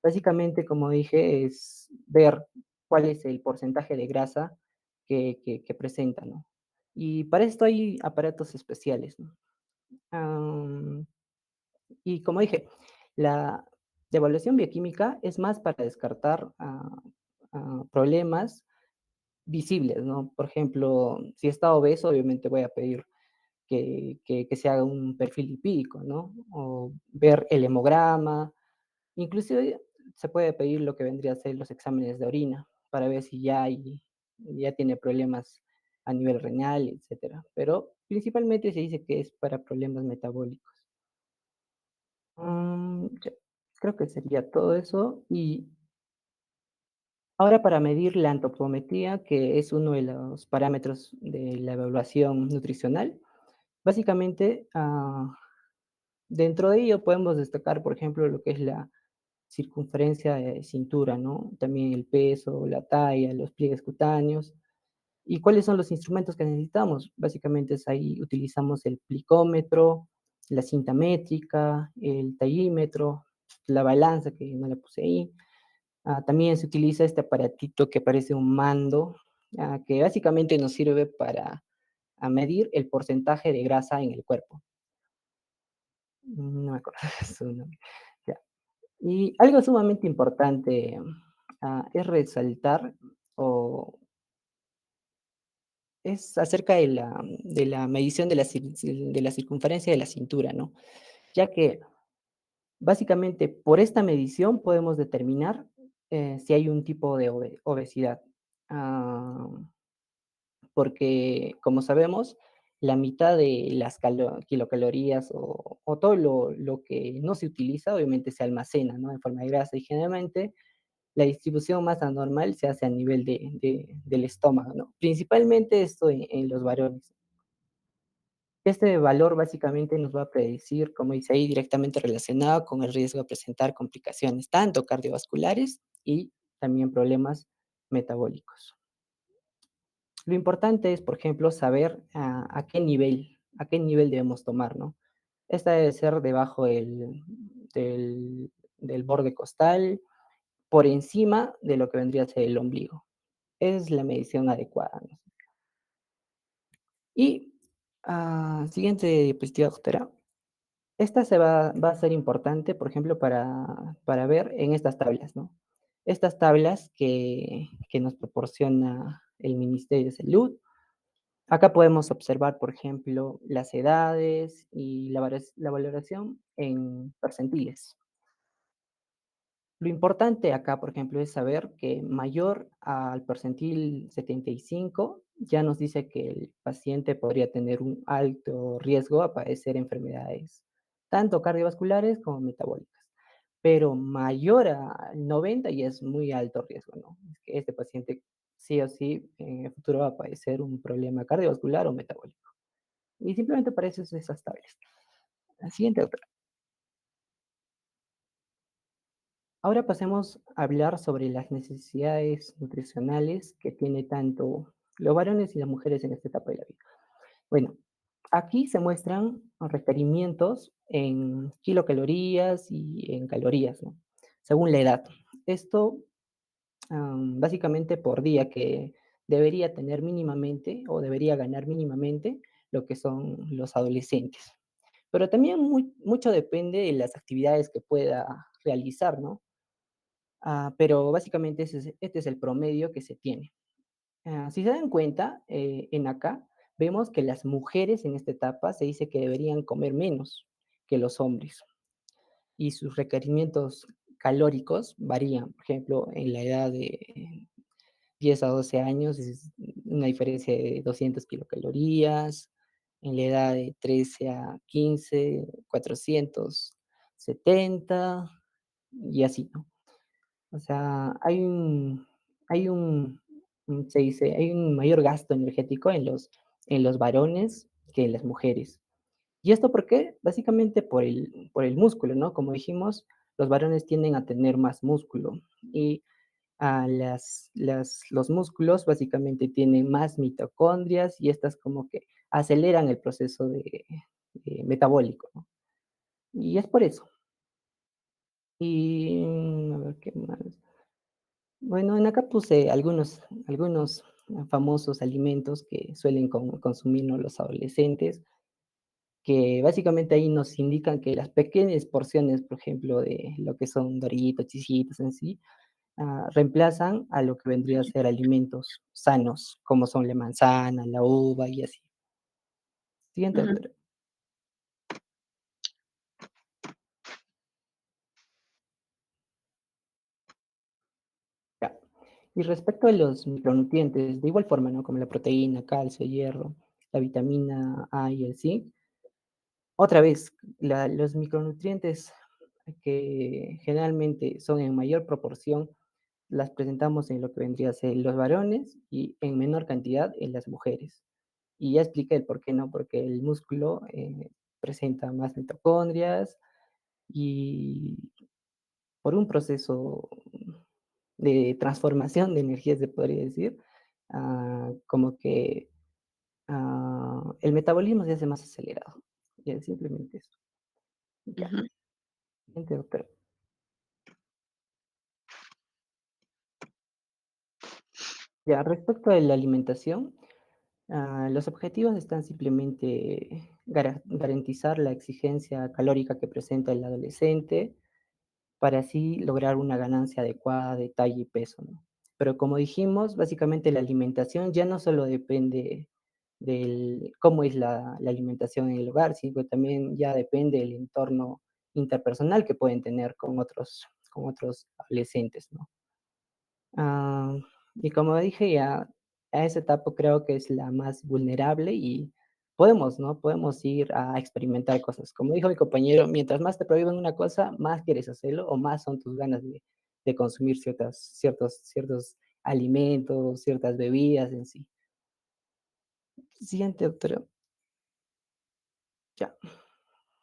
Básicamente, como dije, es ver cuál es el porcentaje de grasa que presenta, ¿no? Y para esto hay aparatos especiales, ¿no? Am, y como dije, la evaluación bioquímica es más para descartar problemas visibles, ¿no? Por ejemplo, si está obeso, obviamente voy a pedir que se haga un perfil lipídico, ¿no? O ver el hemograma, inclusive se puede pedir lo que vendría a ser los exámenes de orina para ver si ya tiene problemas a nivel renal, etcétera. Pero principalmente se dice que es para problemas metabólicos. Ya, creo que sería todo eso. Y ahora para medir la antropometría, que es uno de los parámetros de la evaluación nutricional, básicamente, dentro de ello podemos destacar, por ejemplo, lo que es la circunferencia de cintura, ¿no? También el peso, la talla, los pliegues cutáneos. ¿Y cuáles son los instrumentos que necesitamos? Básicamente es ahí utilizamos el plicómetro, la cinta métrica, el tallímetro, la balanza, que no la puse ahí. También se utiliza este aparatito que parece un mando, que básicamente nos sirve para medir el porcentaje de grasa en el cuerpo. No me acuerdo su nombre. Ya. Y algo sumamente importante es resaltar o es acerca de la medición de la circunferencia de la cintura, ¿no? Ya que básicamente por esta medición podemos determinar si hay un tipo de obesidad. Ah, Porque, como sabemos, la mitad de las kilocalorías o todo lo que no se utiliza, obviamente se almacena, ¿no? En forma de grasa y generalmente la distribución más anormal se hace a nivel del estómago, ¿no? Principalmente esto en los varones. Este valor básicamente nos va a predecir, como dice ahí, directamente relacionado con el riesgo de presentar complicaciones, tanto cardiovasculares y también problemas metabólicos. Lo importante es, por ejemplo, saber a qué nivel debemos tomar, ¿no? Esta debe ser debajo del, del borde costal, por encima de lo que vendría a ser el ombligo. Es la medición adecuada, ¿no? Y siguiente diapositiva, doctora. Esta va a ser importante, por ejemplo, para ver en estas tablas, ¿no? Estas tablas que nos proporciona el Ministerio de Salud. Acá podemos observar, por ejemplo, las edades y la valoración en percentiles. Lo importante acá, por ejemplo, es saber que mayor al percentil 75 ya nos dice que el paciente podría tener un alto riesgo a padecer enfermedades, tanto cardiovasculares como metabólicas. Pero mayor al 90 ya es muy alto riesgo, ¿no? Es que este paciente sí o sí en el futuro va a padecer un problema cardiovascular o metabólico. Y simplemente para eso es esas tablas. La siguiente, doctora. Ahora pasemos a hablar sobre las necesidades nutricionales que tiene tanto los varones y las mujeres en esta etapa de la vida. Bueno, aquí se muestran requerimientos en kilocalorías y en calorías, ¿no? Según la edad. Esto básicamente por día que debería tener mínimamente o debería ganar mínimamente lo que son los adolescentes. Pero también mucho depende de las actividades que pueda realizar, ¿no? Pero básicamente este es el promedio que se tiene. Si se dan cuenta, en acá vemos que las mujeres en esta etapa se dice que deberían comer menos que los hombres y sus requerimientos calóricos varían. Por ejemplo, en la edad de 10 a 12 años es una diferencia de 200 kilocalorías, en la edad de 13 a 15, 470 y así, ¿no? O sea, se dice, hay un mayor gasto energético en los varones que en las mujeres. ¿Y esto por qué? Básicamente por el músculo, ¿no? Como dijimos, los varones tienden a tener más músculo y los músculos básicamente tienen más mitocondrias y estas como que aceleran el proceso metabólico, ¿no? Y es por eso. Y a ver qué más. Bueno, en acá puse algunos famosos alimentos que suelen consumir, ¿no?, los adolescentes, que básicamente ahí nos indican que las pequeñas porciones, por ejemplo, de lo que son Doritos, Chisitos en sí, reemplazan a lo que vendría a ser alimentos sanos, como son la manzana, la uva y así. Siguiente, Ujú, doctora. Ya. Y respecto a los micronutrientes, de igual forma, ¿no? Como la proteína, calcio, hierro, la vitamina A y el zinc. Otra vez, los micronutrientes que generalmente son en mayor proporción, las presentamos en lo que vendría a ser los varones y en menor cantidad en las mujeres. Y ya expliqué el por qué no, porque el músculo presenta más mitocondrias y por un proceso de transformación de energía, se podría decir, como que el metabolismo se hace más acelerado. Y es simplemente eso. Ya, ujú, siguiente, doctora. Ya, respecto a la alimentación, los objetivos están simplemente garantizar la exigencia calórica que presenta el adolescente para así lograr una ganancia adecuada de talla y peso, ¿no? Pero como dijimos, básicamente la alimentación ya no solo depende del cómo es la alimentación en el hogar, sino que también ya depende del entorno interpersonal que pueden tener con otros adolescentes, ¿no? Ah, y como dije, ya a esa etapa creo que es la más vulnerable y podemos, ¿no? Podemos ir a experimentar cosas. Como dijo mi compañero, mientras más te prohíben una cosa, más quieres hacerlo o más son tus ganas de consumir ciertos alimentos, ciertas bebidas en sí. Siguiente, doctora. Ya.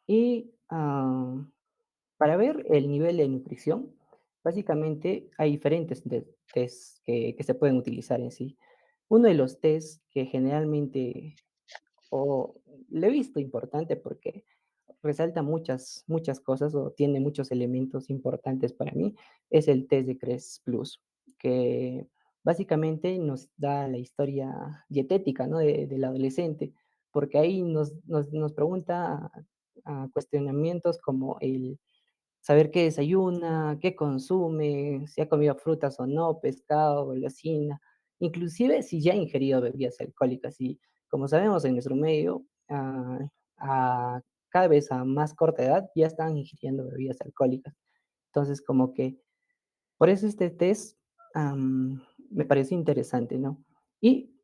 Y para ver el nivel de nutrición, básicamente hay diferentes test que se pueden utilizar en sí. Uno de los test que generalmente o le he visto importante porque resalta muchas cosas o tiene muchos elementos importantes para mí, es el test de CRES Plus, que básicamente nos da la historia dietética, ¿no? Del adolescente, porque ahí nos pregunta cuestionamientos como el saber qué desayuna, qué consume, si ha comido frutas o no, pescado, golosina, inclusive si ya ha ingerido bebidas alcohólicas. Y como sabemos en nuestro medio, a cada vez a más corta edad ya están ingiriendo bebidas alcohólicas. Entonces, como que por eso este test me pareció interesante, ¿no? Y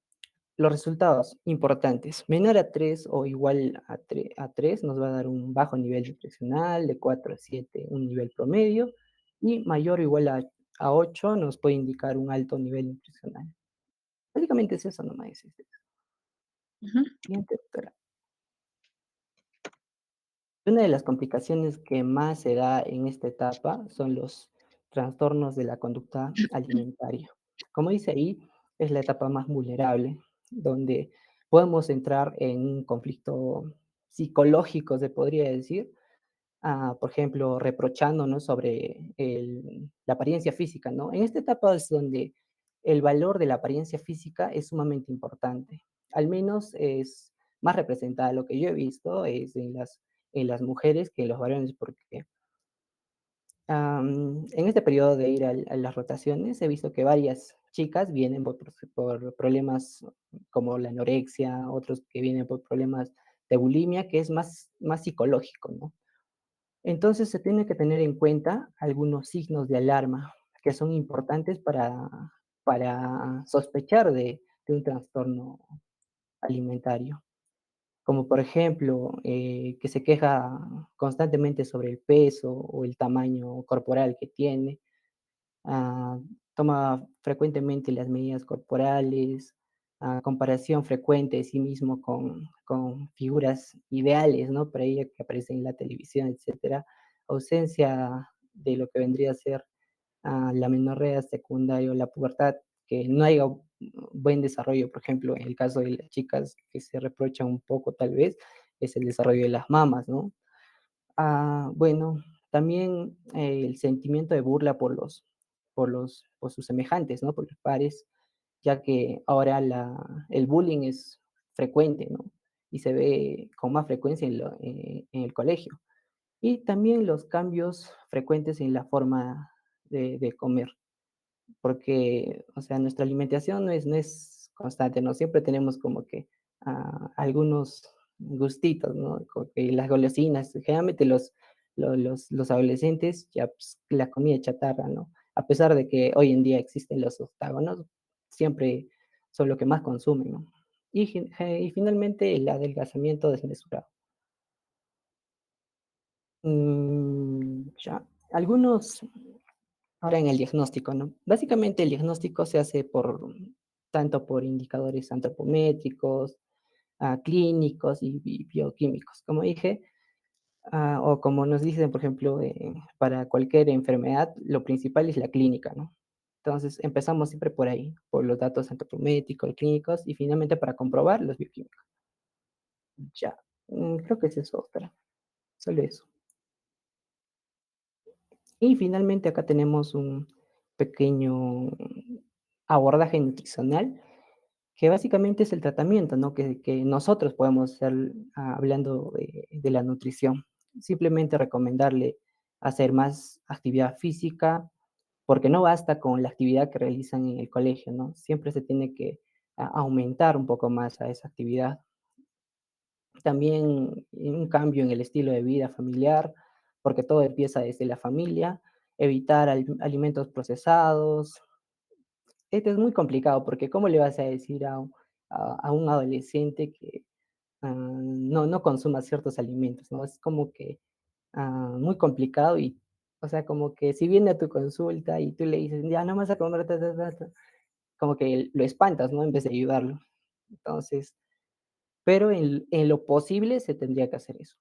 los resultados importantes, menor a 3 o igual a 3 nos va a dar un bajo nivel nutricional, de 4 a 7 un nivel promedio, y mayor o igual a 8 nos puede indicar un alto nivel nutricional. Básicamente es eso nomás. Ujú. Siguiente, doctora. Una de las complicaciones que más se da en esta etapa son los trastornos de la conducta alimentaria. Como dice ahí, es la etapa más vulnerable, donde podemos entrar en un conflicto psicológico, se podría decir, por ejemplo, reprochándonos sobre la apariencia física, ¿no? En esta etapa es donde el valor de la apariencia física es sumamente importante. Al menos es más representada, lo que yo he visto es en las mujeres que en los varones, porque en este periodo de ir a las rotaciones he visto que varias chicas vienen por problemas como la anorexia, otros que vienen por problemas de bulimia, que es más psicológico, ¿no? Entonces se tiene que tener en cuenta algunos signos de alarma que son importantes para sospechar de un trastorno alimentario, como por ejemplo, que se queja constantemente sobre el peso o el tamaño corporal que tiene, ah, toma frecuentemente las medidas corporales, comparación frecuente de sí mismo con figuras ideales, ¿no? Para ella que aparecen en la televisión, etcétera. Ausencia de lo que vendría a ser la menorrea secundaria o la pubertad, que no haya buen desarrollo, por ejemplo, en el caso de las chicas que se reprocha un poco tal vez, es el desarrollo de las mamas, ¿no? Bueno, también el sentimiento de burla por sus semejantes, ¿no? Por los pares, ya que ahora el bullying es frecuente, ¿no? Y se ve con más frecuencia en el colegio. Y también los cambios frecuentes en la forma de comer, porque, o sea, nuestra alimentación no es constante, ¿no? Siempre tenemos como que algunos gustitos, ¿no? Como que las golosinas, generalmente los adolescentes, ya pues, la comida chatarra, ¿no? A pesar de que hoy en día existen los octágonos, siempre son lo que más consumen, ¿no? Y finalmente el adelgazamiento desmesurado. Ya, algunos ahora en el diagnóstico, ¿no? Básicamente el diagnóstico se hace tanto por indicadores antropométricos, clínicos y bioquímicos. Como dije, o como nos dicen, por ejemplo, para cualquier enfermedad, lo principal es la clínica, ¿no? Entonces empezamos siempre por ahí, por los datos antropométricos, clínicos y finalmente para comprobar los bioquímicos. Ya, creo que es eso, doctora. Solo eso. Y finalmente acá tenemos un pequeño abordaje nutricional, que básicamente es el tratamiento, ¿no? Que nosotros podemos hacer hablando de la nutrición. Simplemente recomendarle hacer más actividad física, porque no basta con la actividad que realizan en el colegio, ¿no? Siempre se tiene que aumentar un poco más a esa actividad. También un cambio en el estilo de vida familiar, porque todo empieza desde la familia, evitar alimentos procesados. Esto es muy complicado porque ¿cómo le vas a decir a un adolescente que no consuma ciertos alimentos, ¿no? Es como que muy complicado y, O sea, como que si viene a tu consulta y tú le dices, ya no vas a comer, ta, ta, ta, ta, como que lo espantas, ¿no? En vez de ayudarlo. Entonces, pero en lo posible se tendría que hacer eso.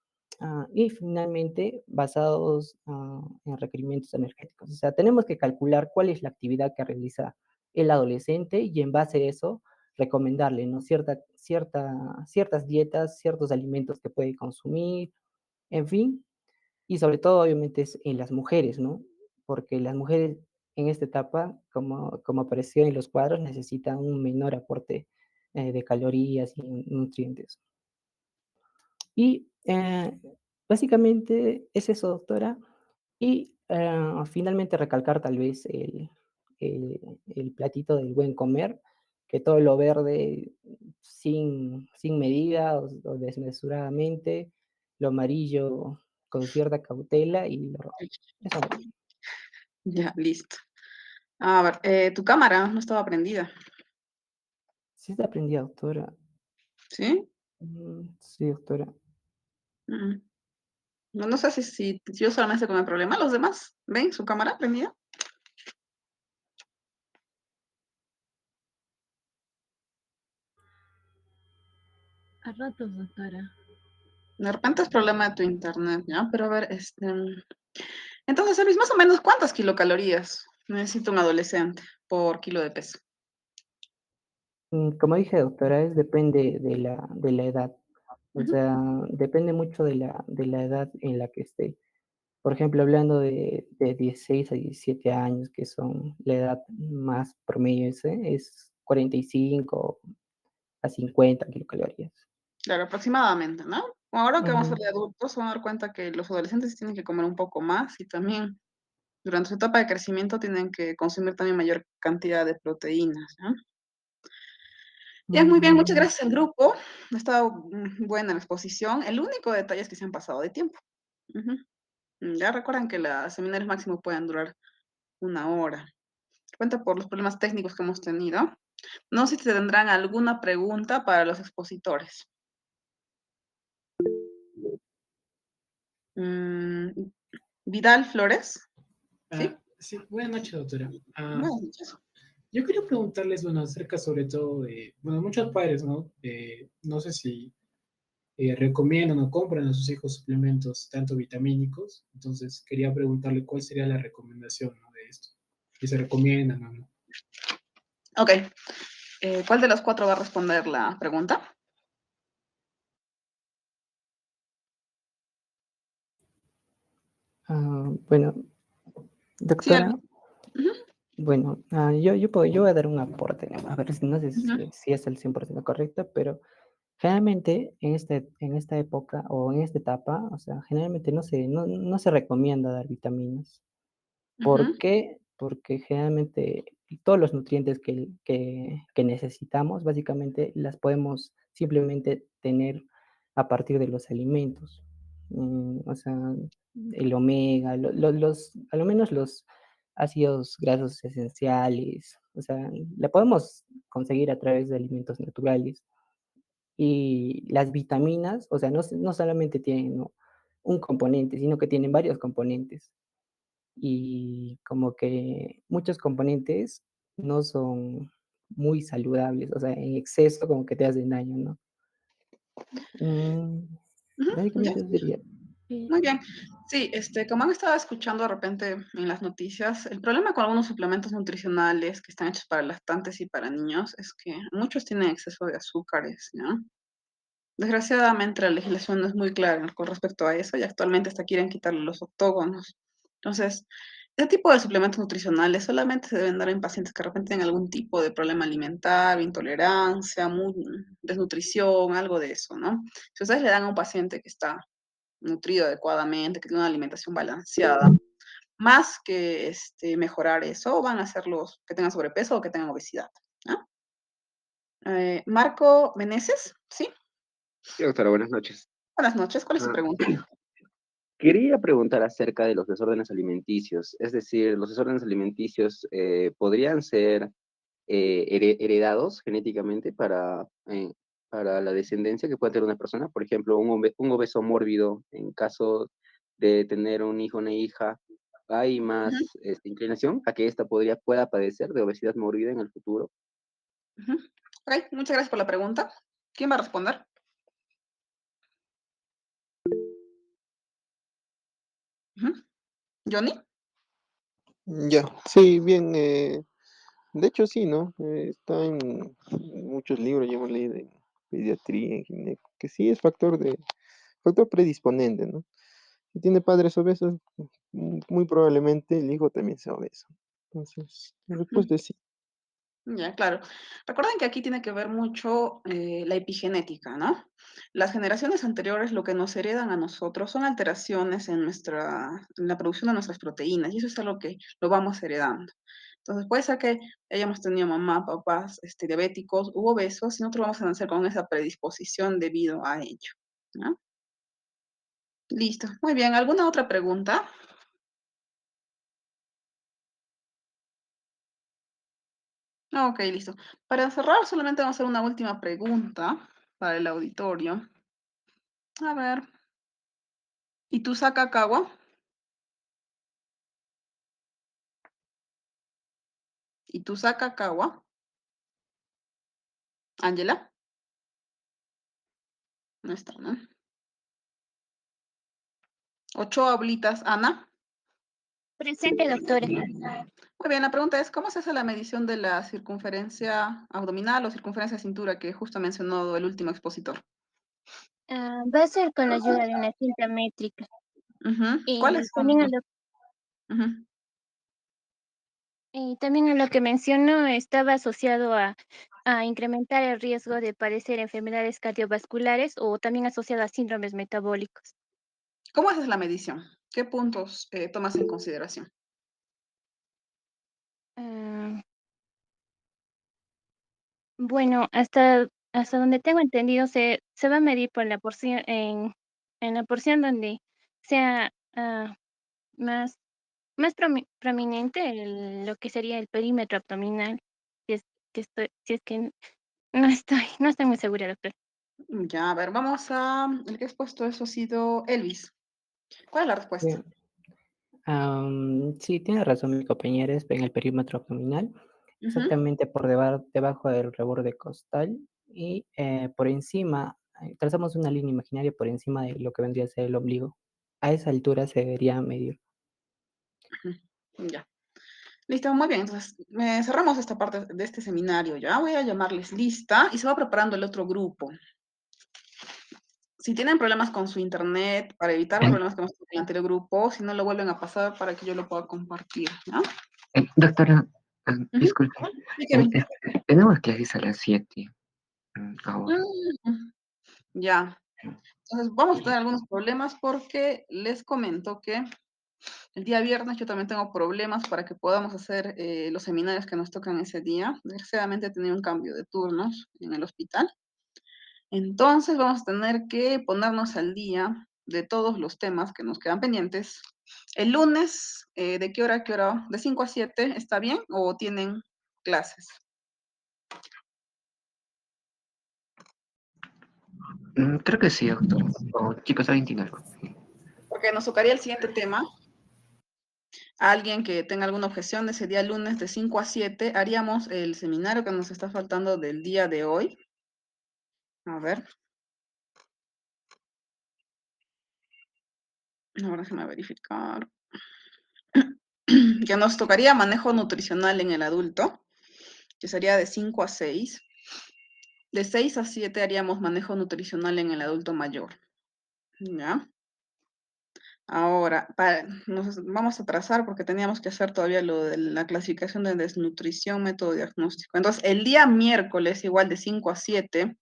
Y finalmente, basados en requerimientos energéticos. O sea, tenemos que calcular cuál es la actividad que realiza el adolescente y en base a eso recomendarle, ¿no? Ciertas dietas, ciertos alimentos que puede consumir, en fin, y sobre todo, obviamente, es en las mujeres, ¿no? Porque las mujeres en esta etapa, como apareció en los cuadros, necesitan un menor aporte de calorías y nutrientes. Y básicamente es eso, doctora. Y finalmente recalcar tal vez el platito del buen comer, que todo lo verde sin medida o desmesuradamente, lo amarillo con cierta cautela y lo rojo. Eso no. Ya, listo. A ver, tu cámara no estaba prendida, Sí se aprendía, doctora. ¿sí? Sí, doctora. Mm. No, no sé si yo solamente con el problema. ¿Los demás ven su cámara prendida? A ratos, doctora. De repente es problema de tu internet, ¿ya? Pero a ver, entonces, Elvis, más o menos, ¿cuántas kilocalorías necesita un adolescente por kilo de peso? Como dije, doctora, depende de la edad. O Ujú. sea, depende mucho de la edad en la que esté. Por ejemplo, hablando de 16 a 17 años, que son la edad más promedio ese, es 45 a 50 kilocalorías. Claro, aproximadamente, ¿no? Ahora que vamos a Ujú. ser de adultos, se van a dar cuenta que los adolescentes tienen que comer un poco más y también durante su etapa de crecimiento tienen que consumir también mayor cantidad de proteínas, ¿no? Ya, muy bien, muchas Mm, gracias al grupo. Ha estado buena la exposición. El único detalle es que se han pasado de tiempo. Ujú. Ya recuerdan que los seminarios máximos pueden durar 1 hora. Cuenta por los problemas técnicos que hemos tenido. No sé si tendrán alguna pregunta para los expositores. Mm, Vidal Flores, ¿sí? Sí, buenas noches, doctora. Buenas noches. Yo quería preguntarles, bueno, acerca sobre todo de, bueno, muchos padres, ¿no? No sé si recomiendan o compran a sus hijos suplementos, tanto vitamínicos, entonces quería preguntarle cuál sería la recomendación, ¿no? De esto, si se recomiendan o no. Ok. ¿Cuál de los cuatro va a responder la pregunta? bueno, Sí, doctora, Albi. Ujú, bueno, yo voy a dar un aporte, ¿no? A ver, no sé ujú, si es el 100% correcto, pero generalmente en esta época o en esta etapa, o sea, generalmente no se recomienda dar vitaminas. ¿Por ujú, qué? Porque generalmente todos los nutrientes que necesitamos, básicamente, las podemos simplemente tener a partir de los alimentos. O sea, el omega, a lo menos los ácidos grasos esenciales, o sea, la podemos conseguir a través de alimentos naturales. Y las vitaminas, o sea, no solamente tienen, ¿no?, un componente, sino que tienen varios componentes y como que muchos componentes no son muy saludables, o sea, en exceso como que te hacen daño, ¿no? Mm, ujú, ya. básicamente eso sería. Muy bien. Sí, como han estado escuchando de repente en las noticias, el problema con algunos suplementos nutricionales que están hechos para lactantes y para niños es que muchos tienen exceso de azúcares, ¿no? Desgraciadamente la legislación no es muy clara con respecto a eso y actualmente hasta quieren quitarle los octógonos. Entonces, este tipo de suplementos nutricionales solamente se deben dar en pacientes que de repente tienen algún tipo de problema alimentario, intolerancia, desnutrición, algo de eso, ¿no? Si ustedes le dan a un paciente que está nutrido adecuadamente, que tiene una alimentación balanceada, más que mejorar eso, van a ser los que tengan sobrepeso o que tengan obesidad, ¿no? Marco Meneses, ¿sí? Sí, doctora, buenas noches. Buenas noches, ¿cuál es su Ah, pregunta? quería preguntar acerca de los desórdenes alimenticios. Es decir, ¿los desórdenes alimenticios podrían ser heredados genéticamente para la descendencia que pueda tener una persona? Por ejemplo, un obeso mórbido, en caso de tener un hijo o una hija, hay Ujú, más inclinación a que ésta pueda padecer de obesidad mórbida en el futuro. ujú. Ok, muchas gracias por la pregunta. ¿Quién va a responder? Ujú. ¿Johnny? Ya, sí, bien, de hecho sí, ¿no? Está en muchos libros, ya hemos leído en pediatría, en gineco, que sí es factor predisponente, ¿no? Si tiene padres obesos, muy probablemente el hijo también sea obeso. Entonces, la Ujú. respuesta es sí. Ya, claro. Recuerden que aquí tiene que ver mucho la epigenética, ¿no? Las generaciones anteriores lo que nos heredan a nosotros son alteraciones en la producción de nuestras proteínas, y eso es algo que lo vamos heredando. Entonces, puede ser que hayamos tenido mamá, papás diabéticos u obesos, y nosotros vamos a nacer con esa predisposición debido a ello, ¿no? Listo. Muy bien. ¿Alguna otra pregunta? Ok, listo. Para cerrar, solamente vamos a hacer una última pregunta para el auditorio. A ver. ¿Y tú saca Cacagua? ¿Y tú saca Cacagua? ¿Ángela? No está, ¿no? Ochoa Oblitas, Ana. Presente, doctora. Muy bien, la pregunta es, ¿cómo se hace la medición de la circunferencia abdominal o circunferencia de cintura que justo mencionó el último expositor? Va a ser con la ayuda de una cinta métrica. Ujú. Y ¿Cuáles son? también Ujú. a lo que mencionó, estaba asociado a incrementar el riesgo de padecer enfermedades cardiovasculares o también asociado a síndromes metabólicos. ¿Cómo haces la medición? ¿Qué puntos tomas en consideración? Ah, bueno, hasta donde tengo entendido, se va a medir por la porción, en la porción donde sea más, más prominente lo que sería el perímetro abdominal. Si es si es que no estoy muy segura, doctor. Ya, a ver, vamos a... El que ha expuesto eso ha sido Elvis. ¿Cuál es la respuesta? Bien. Sí, tiene razón mi compañera, es en el perímetro abdominal, Ujú. exactamente debajo del reborde costal y por encima, trazamos una línea imaginaria por encima de lo que vendría a ser el ombligo. A esa altura se debería medir. Ujú. Ya. Listo, muy bien. Entonces, cerramos esta parte de este seminario. Ya voy a llamarles lista y se va preparando el otro grupo. Si tienen problemas con su internet, para evitar los problemas que hemos tenido en el anterior grupo, si no lo vuelven a pasar para que yo lo pueda compartir, ¿no? Doctora, Ujú. disculpe, Sí, Kevin. tenemos clases a las 7 ahora. Ya. Entonces, vamos a tener algunos problemas porque les comento que el día viernes yo también tengo problemas para que podamos hacer los seminarios que nos tocan ese día. Desgraciadamente he tenido un cambio de turnos en el hospital. Entonces vamos a tener que ponernos al día de todos los temas que nos quedan pendientes. El lunes, ¿de qué hora a qué hora? ¿De 5 a 7 está bien o tienen clases? Creo que sí, doctor. O chicos, ¿alguien tiene algo? Porque nos tocaría el siguiente tema. Alguien que tenga alguna objeción ese día lunes de 5 a 7, haríamos el seminario que nos está faltando del día de hoy. A ver. Ahora déjame verificar. Que nos tocaría manejo nutricional en el adulto, que sería de 5 a 6. De 6 a 7 haríamos manejo nutricional en el adulto mayor. ¿Ya? Ahora, nos vamos a trazar porque teníamos que hacer todavía lo de la clasificación de desnutrición, método diagnóstico. Entonces, el día miércoles, igual de 5 a 7,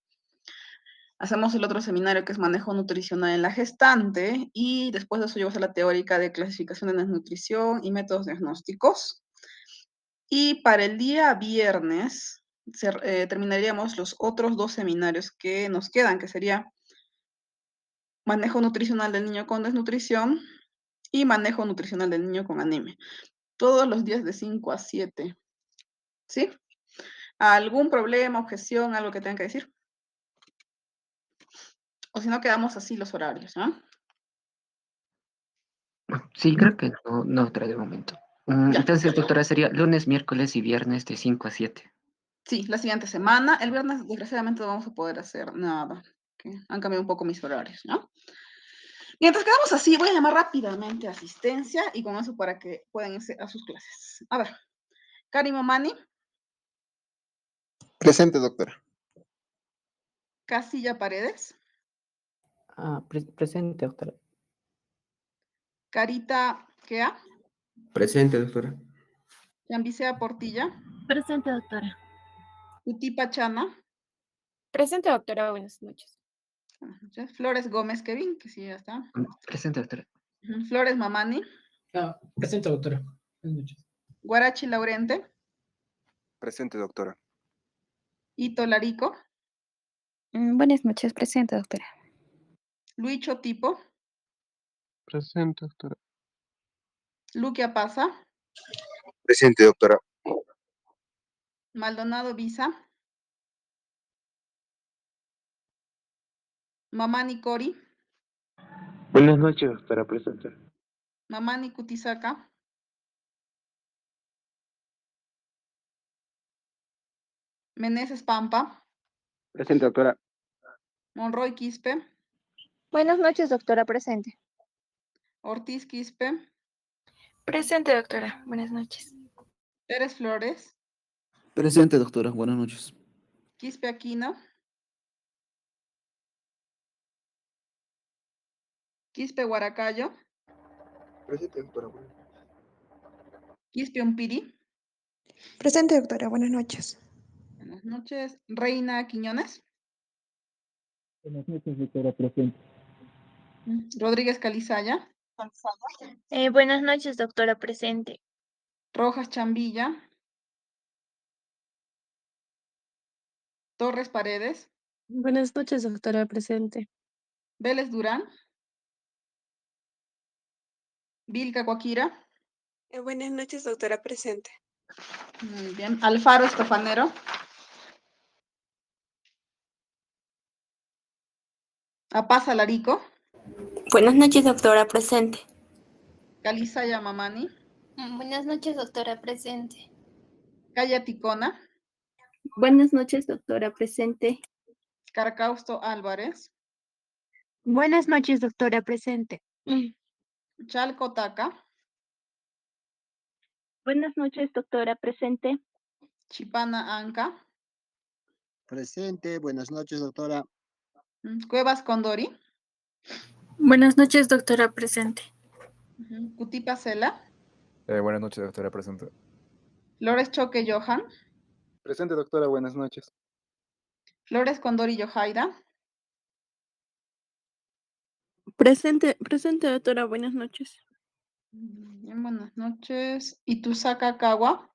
hacemos el otro seminario que es manejo nutricional en la gestante y después de eso yo voy a hacer la teórica de clasificación de desnutrición y métodos diagnósticos. Y para el día viernes terminaríamos los otros dos seminarios que nos quedan, que sería manejo nutricional del niño con desnutrición y manejo nutricional del niño con anemia. Todos los días de 5 a 7. ¿Sí? ¿Algún problema, objeción, algo que tengan que decir? O si no, quedamos así los horarios, ¿no? Sí, creo que no, no, doctora, de momento. Ya. Entonces, doctora, sería lunes, miércoles y viernes de 5 a 7. Sí, la siguiente semana. El viernes, desgraciadamente, no vamos a poder hacer nada. Que han cambiado un poco mis horarios, ¿no? Mientras quedamos así, voy a llamar rápidamente a asistencia y con eso para que puedan irse a sus clases. A ver, Karim Omani, Presente, doctora. Casilla Paredes, Presente, doctora. Carita Kea, Presente, doctora. Yambisea Portilla, Presente, doctora. Utipa Chana, Presente, doctora. Buenas noches. Flores Gómez Kevin, que sí ya está. Presente, doctora. Flores Mamani, Presente, doctora. Buenas noches. Guarachi Laurente, Presente, doctora. Ito Larico, Buenas noches, presente, doctora. Luicho Tipo, Presente, doctora. Luquia Pasa, Presente, doctora. Maldonado Visa, Mamani Cori, Buenas noches, doctora. Presente. Mamani Kutisaca, Meneses Pampa, Presente, doctora. Monroy Quispe, Buenas noches, doctora. Presente. Ortiz Quispe, Presente, doctora. Buenas noches. Pérez Flores, Presente, doctora. Buenas noches. Quispe Aquino, Quispe Huaracayo, Presente, doctora. Quispe Umpiri, Presente, doctora. Buenas noches. buenas noches, Reina Quiñones, Buenas noches, doctora. Presente. Rodríguez Calizaya, Buenas noches, doctora. Presente. Rojas Chambilla, Torres Paredes, Buenas noches, doctora. Presente. Vélez Durán, Vilca Coaquira, Buenas noches, doctora. Presente. muy bien, Alfaro Estofanero, Apaza Larico, Buenas noches, doctora. Presente. Calizaya Mamani, Buenas noches, doctora. Presente. Calla Ticona, Buenas noches, doctora. Presente. Carcausto Álvarez, Buenas noches, doctora. Presente. Chalco Taca, Buenas noches, doctora. Presente. Chipana Anca, Presente, buenas noches, doctora. Cuevas Condori, Buenas noches, doctora. Presente. Cutipa Cela, Buenas noches, doctora. Presente. Flores Choque Johan, Presente, doctora. Buenas noches. Flores Condori Yojaira, Presente, doctora. Buenas noches. bien, buenas noches, Itusaka Kawa,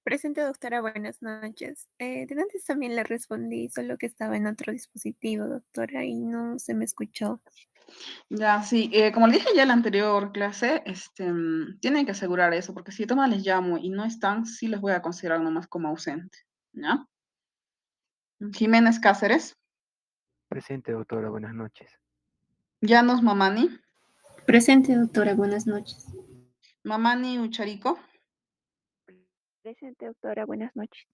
Presente, doctora. Buenas noches. De antes también le respondí, solo que estaba en otro dispositivo, doctora, y no se me escuchó. ya, sí, como le dije ya en la anterior clase, tienen que asegurar eso, porque si yo toma les llamo y no están, sí les voy a considerar nomás como ausente, ¿ya? Jiménez Cáceres, Presente, doctora. Buenas noches. Llanos Mamani, Presente, doctora. Buenas noches. Mamani Ucharico, Presente, doctora. Buenas noches.